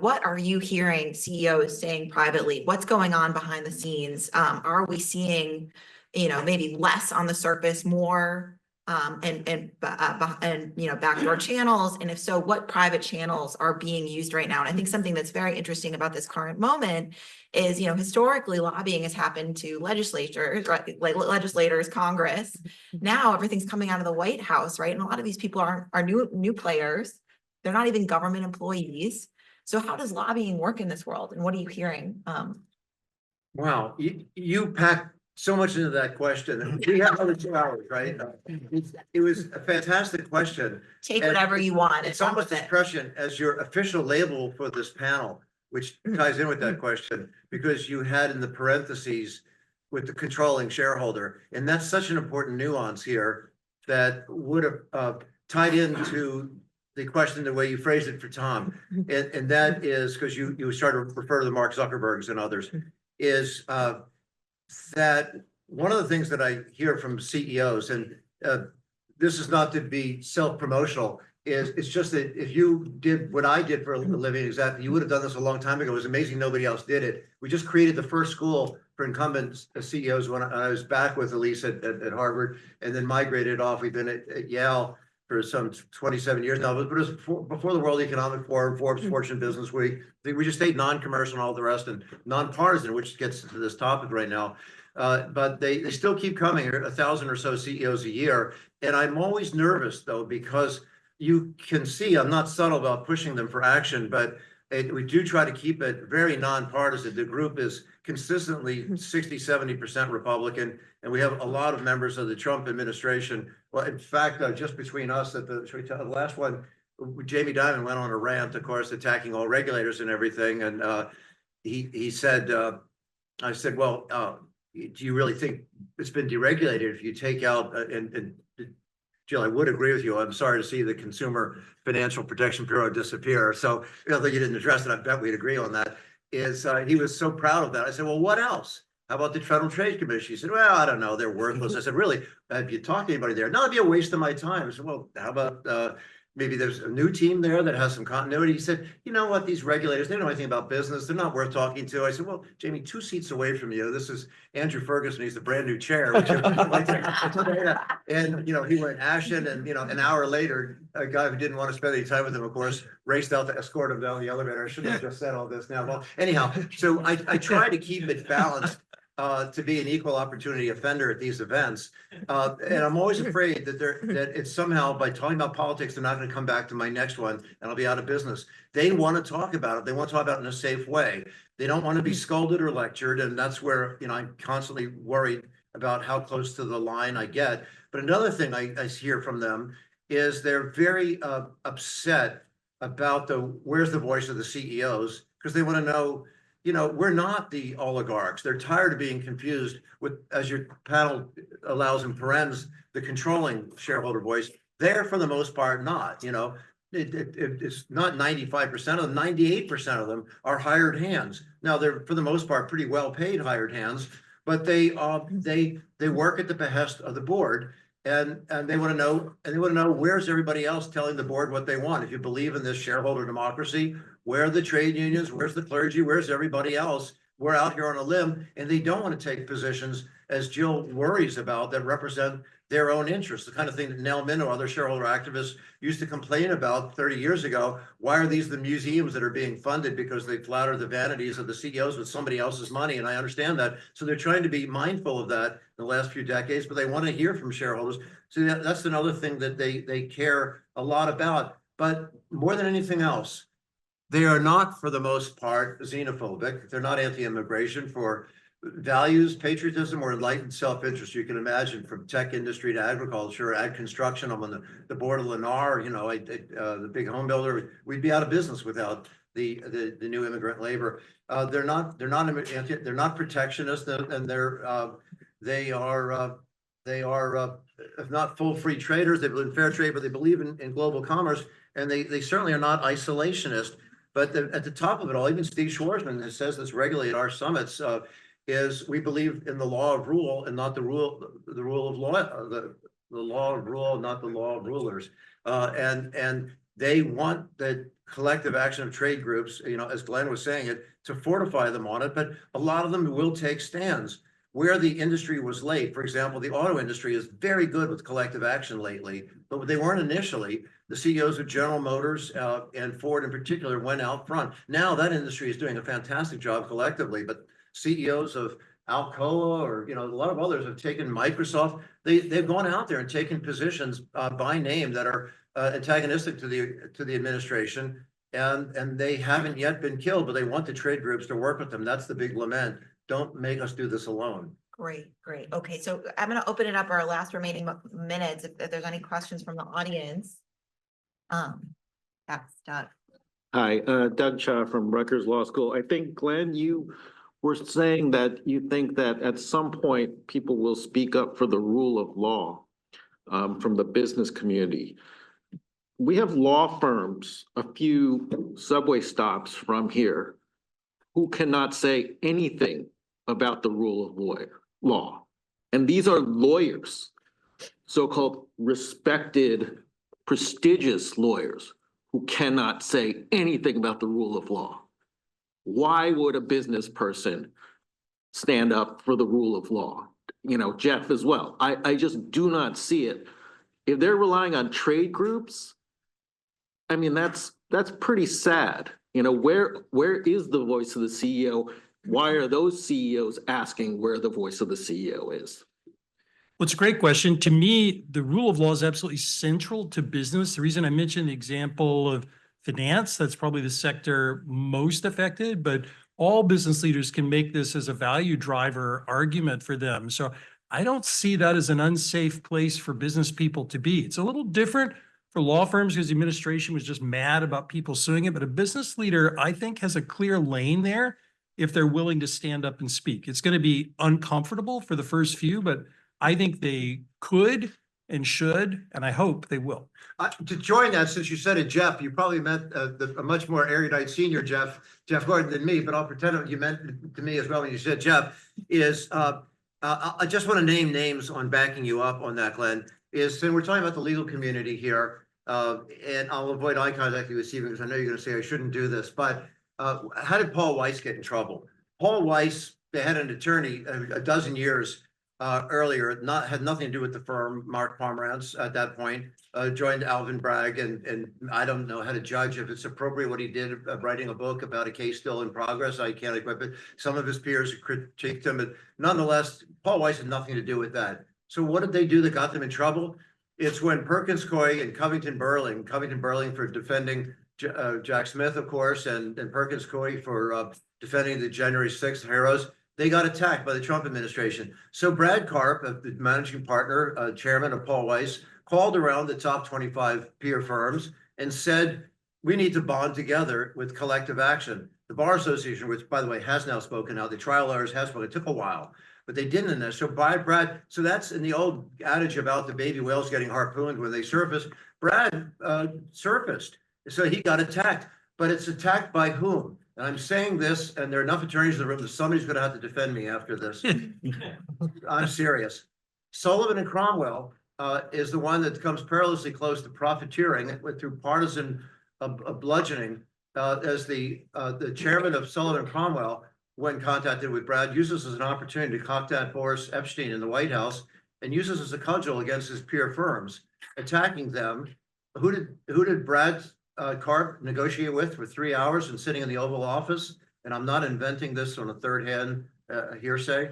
what are you hearing CEOs saying privately? What's going on behind the scenes? Are we seeing, maybe less on the surface, more and backdoor channels? And if so, what private channels are being used right now? And I think something that's very interesting about this current moment is, historically lobbying has happened to legislators, right? Like legislators, Congress. Now everything's coming out of the White House, right? And a lot of these people are new players. They're not even government employees. So how does lobbying work in this world? And what are you hearing? Wow, you packed so much into that question. We have another 2 hours, right? It was a fantastic question. Take whatever you want. It's almost as prescient as your official label for this panel, which ties in with that question, because you had in the parentheses with the controlling shareholder. And that's such an important nuance here that would have tied into the question the way you phrased it for Tom. And that is, because you started to refer to the Mark Zuckerbergs and others, is that one of the things that I hear from CEOs, and this is not to be self-promotional, is it's just that if you did what I did for a living exactly, you would have done this a long time ago. It was amazing nobody else did it. We just created the first school for incumbent CEOs when I was back with Elise at Harvard, and then migrated off. We've been at Yale for some 27 years now, but it was before the World Economic Forum, Forbes, Fortune Business Week. We just stayed non-commercial and all the rest, and nonpartisan, which gets to this topic right now. But they still keep coming, 1,000 or so CEOs a year. And I'm always nervous though, because you can see I'm not subtle about pushing them for action, but we do try to keep it very nonpartisan. The group is consistently 60-70% Republican, and we have a lot of members of the Trump administration. Well, in fact, just between us at the last one, Jamie Dimon went on a rant, of course, attacking all regulators and everything. And he said, I said, well, do you really think it's been deregulated if you take out and Jill, I would agree with you. I'm sorry to see the Consumer Financial Protection Bureau disappear. So, although you didn't address it, I bet we'd agree on that. He was so proud of that. I said, well, what else? How about the Federal Trade Commission? He said, well, I don't know, they're worthless. I said, really? Have you talked to anybody there? No, it'd be a waste of my time. I said, well, how about maybe there's a new team there that has some continuity. He said, you know what, these regulators, they don't know anything about business. They're not worth talking to. I said, well, Jamie, 2 seats away from you. This is Andrew Ferguson. He's the brand new chair. And, he went ashen and, an hour later, a guy who didn't want to spend any time with him, of course, raced out to escort him down the elevator. I shouldn't have just said all this now. Well, anyhow, so I try to keep it balanced. To be an equal opportunity offender at these events. And I'm always afraid that it's somehow by talking about politics, they're not going to come back to my next one and I'll be out of business. They want to talk about it. They want to talk about it in a safe way. They don't want to be scolded or lectured. And that's where, I'm constantly worried about how close to the line I get. But another thing I hear from them is they're very upset about where's the voice of the CEOs, because they want to know, we're not the oligarchs. They're tired of being confused with, as your panel allows in parens, the controlling shareholder voice. They're, for the most part, not, it's not 95% of them, 98% of them are hired hands. Now, they're, for the most part, pretty well-paid hired hands, but they work at the behest of the board. And they want to know where's everybody else telling the board what they want. If you believe in this shareholder democracy, where are the trade unions? Where's the clergy? Where's everybody else? We're out here on a limb, and they don't want to take positions, as Jill worries about, that represent their own interests. The kind of thing that Nell Min or other shareholder activists used to complain about 30 years ago. Why are these the museums that are being funded because they flatter the vanities of the CEOs with somebody else's money? And I understand that. So they're trying to be mindful of that in the last few decades, but they want to hear from shareholders. So that's another thing that they care a lot about. But more than anything else, they are not, for the most part, xenophobic. They're not anti-immigration. For values, patriotism, or enlightened self-interest, you can imagine, from tech industry to agriculture, ag construction. I'm on the board of Lennar, the big home builder. We'd be out of business without the new immigrant labor. They're not protectionist, and they are if not full free traders, they believe in fair trade, but they believe in global commerce, and they certainly are not isolationist. But at the top of it all, even Steve Schwarzman says this regularly at our summits, is we believe in the law of rule and not the rule of law, the law of rule, not the law of rulers. And they want the collective action of trade groups, as Glenn was saying it, to fortify them on it. But a lot of them will take stands where the industry was late. For example, the auto industry is very good with collective action lately, but they weren't initially. The CEOs of General Motors and Ford in particular went out front. Now that industry is doing a fantastic job collectively, but CEOs of Alcoa or a lot of others have taken Microsoft. They've gone out there and taken positions by name that are antagonistic to the administration, and they haven't yet been killed, but they want the trade groups to work with them. That's the big lament. Don't make us do this alone. Great. Okay, so I'm going to open it up our last remaining minutes if there's any questions from the audience. That's Doug. Hi, Doug Cha from Rutgers Law School. I think, Glenn, you were saying that you think that at some point people will speak up for the rule of law from the business community. We have law firms, a few subway stops from here, who cannot say anything about the rule of law. And these are lawyers, so-called respected, prestigious lawyers who cannot say anything about the rule of law. Why would a business person stand up for the rule of law? Jeff as well. I just do not see it. If they're relying on trade groups, I mean, that's pretty sad. Where is the voice of the CEO? Why are those CEOs asking where the voice of the CEO is? Well, it's a great question. To me, the rule of law is absolutely central to business. The reason I mentioned the example of finance, that's probably the sector most affected, but all business leaders can make this as a value driver argument for them. So I don't see that as an unsafe place for business people to be. It's a little different for law firms because the administration was just mad about people suing it, but a business leader, I think, has a clear lane there if they're willing to stand up and speak. It's going to be uncomfortable for the first few, but I think they could and should, and I hope they will. To join that, since you said it, Jeff, you probably meant a much more erudite senior Jeff Gordon than me, but I'll pretend you meant it to me as well when you said Jeff, is I just want to name names on backing you up on that, Glenn, is then we're talking about the legal community here, and I'll avoid eye contact with Stephen because I know you're going to say I shouldn't do this, but how did Paul Weiss get in trouble? Paul Weiss, they had an attorney a dozen years earlier, had nothing to do with the firm, Mark Pomerantz at that point, joined Alvin Bragg, and I don't know how to judge if it's appropriate what he did of writing a book about a case still in progress. I can't equip it. Some of his peers critiqued him, but nonetheless, Paul Weiss had nothing to do with that. So what did they do that got them in trouble? It's when Perkins Coie and Covington Burling for defending Jack Smith, of course, and Perkins Coie for defending the January 6th heroes. They got attacked by the Trump administration. So Brad Karp, the managing partner, chairman of Paul Weiss, called around the top 25 peer firms and said, we need to bond together with collective action. The Bar Association, which by the way has now spoken out, the trial lawyers have spoken, it took a while, but they didn't in this. So Brad, so that's in the old adage about the baby whales getting harpooned when they surface. Brad surfaced, so he got attacked, but it's attacked by whom? And I'm saying this, and there are enough attorneys in the room that somebody's going to have to defend me after this. I'm serious. Sullivan and Cromwell is the one that comes perilously close to profiteering through partisan bludgeoning. As the chairman of Sullivan and Cromwell, when contacted with Brad, uses as an opportunity to contact Boris Epstein in the White House and uses as a cudgel against his peer firms, attacking them. Who did Brad Karp negotiate with for 3 hours and sitting in the Oval Office? And I'm not inventing this on a third hand hearsay.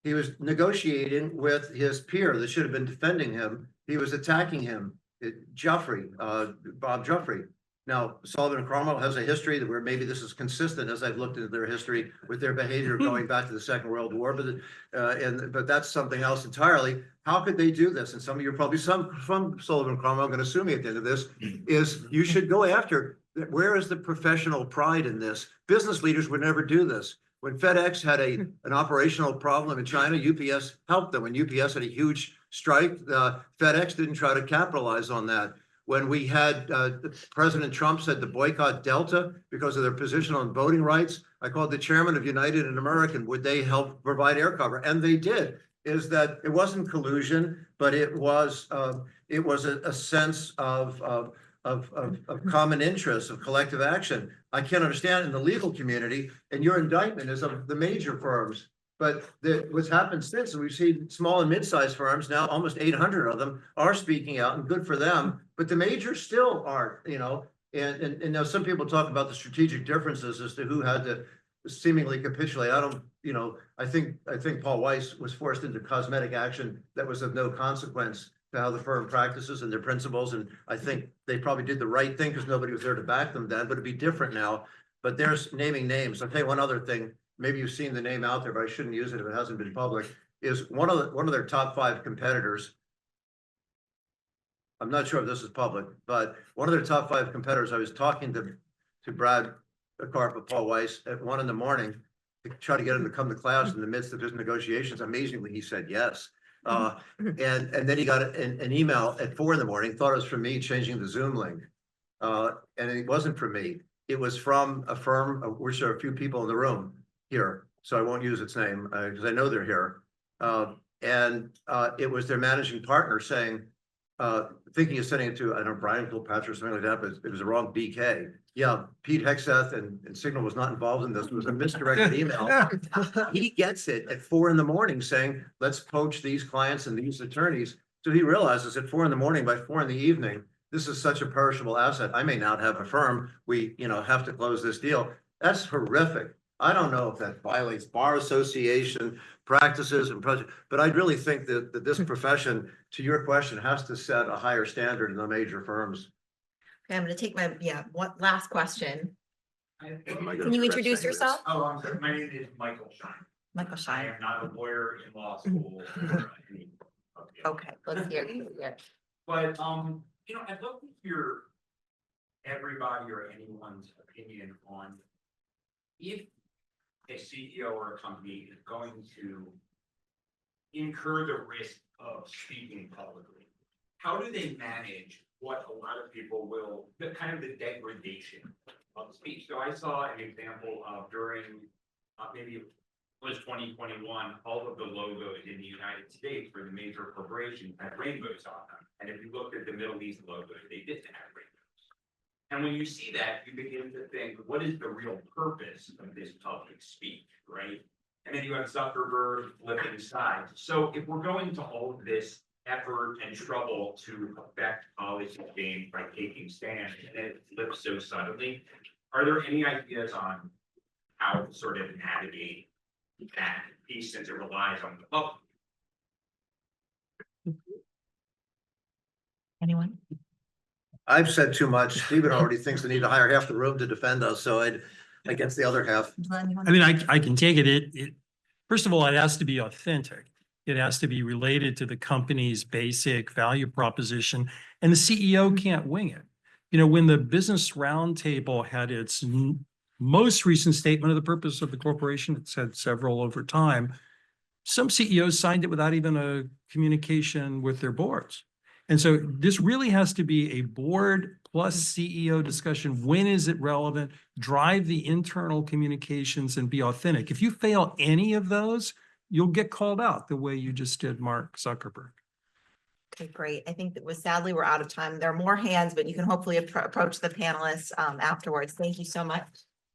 He was negotiating with his peer that should have been defending him. He was attacking him, Bob Joffrey. Now, Sullivan and Cromwell has a history where maybe this is consistent as I've looked into their history with their behavior going back to the Second World War, but that's something else entirely. How could they do this? And some of you are probably from Sullivan and Cromwell going to sue me at the end of this, is you should go after, where is the professional pride in this? Business leaders would never do this. When FedEx had an operational problem in China, UPS helped them. When UPS had a huge strike, FedEx didn't try to capitalize on that. When we had President Trump said to boycott Delta because of their position on voting rights, I called the chairman of United and American. Would they help provide air cover? And they did. Is that it wasn't collusion, but it was a sense of common interest, of collective action. I can't understand in the legal community, and your indictment is of the major firms. But what's happened since, we've seen small and mid-sized firms now, almost 800 of them are speaking out, and good for them. But the majors still aren't, and now some people talk about the strategic differences as to who had to seemingly capitulate. I think Paul Weiss was forced into cosmetic action that was of no consequence to how the firm practices and their principles. And I think they probably did the right thing because nobody was there to back them then, but it'd be different now. But there's naming names. I'll tell you one other thing. Maybe you've seen the name out there, but I shouldn't use it if it hasn't been public, is one of their top 5 competitors. I'm not sure if this is public, but one of their top 5 competitors, I was talking to Brad Karp of Paul Weiss at 1 a.m. to try to get him to come to class in the midst of his negotiations. Amazingly, he said yes. And then he got an email at 4 a.m, thought it was from me changing the Zoom link. And it wasn't from me. It was from a firm, which there are a few people in the room here, so I won't use its name because I know they're here. It was their managing partner saying, thinking of sending it to, I don't know, Brian Kilpatrick or something like that, but it was the wrong BK. Yeah, Pete Hegseth and Signal was not involved in this. It was a misdirected email. He gets it at 4 a.m. saying, let's poach these clients and these attorneys. So he realizes at 4 a.m, by 4 p.m, this is such a perishable asset. I may not have a firm. We, have to close this deal. That's horrific. I don't know if that violates Bar Association practices and project, but I really think that this profession, to your question, has to set a higher standard in the major firms. Okay, I'm gonna take one last question. Can you introduce yourself? Oh, I'm sorry. My name is Michael Schein. Michael I Schein. am not a lawyer in law school. Or any of the other. Okay, let's hear you. Yeah. But, I'd love to hear everybody or anyone's opinion on if a CEO or a company is going to incur the risk of speaking publicly. how do they manage what a lot of people will, the kind of the degradation of speech? So I saw an example of during, maybe it was 2021, all of the logos in the United States for the major corporations had rainbows on them. And if you looked at the Middle East logos, they didn't have rainbows. And when you see that, you begin to think, what is the real purpose of this public speech, right? And then you have Zuckerberg flipping sides. So if we're going to all of this effort and trouble to affect policy change by taking stands, and then it flips so suddenly, are there any ideas on how to sort of navigate that piece since it relies on the public? Anyone? I've said too much. Stephen already thinks they need to hire half the room to defend us, so I'd against the other half. I mean, I can take it. It, first of all, it has to be authentic. It has to be related to the company's basic value proposition, and the CEO can't wing it. You know, when the Business Roundtable had its most recent statement of the purpose of the corporation, it said several over time, some CEOs signed it without even a communication with their boards. And so this really has to be a board plus CEO discussion. When is it relevant? Drive the internal communications and be authentic. If you fail any of those, you'll get called out the way you just did Mark Zuckerberg. Okay, great. I think that sadly we're out of time. There are more hands, but you can hopefully approach the panelists afterwards. Thank you so much.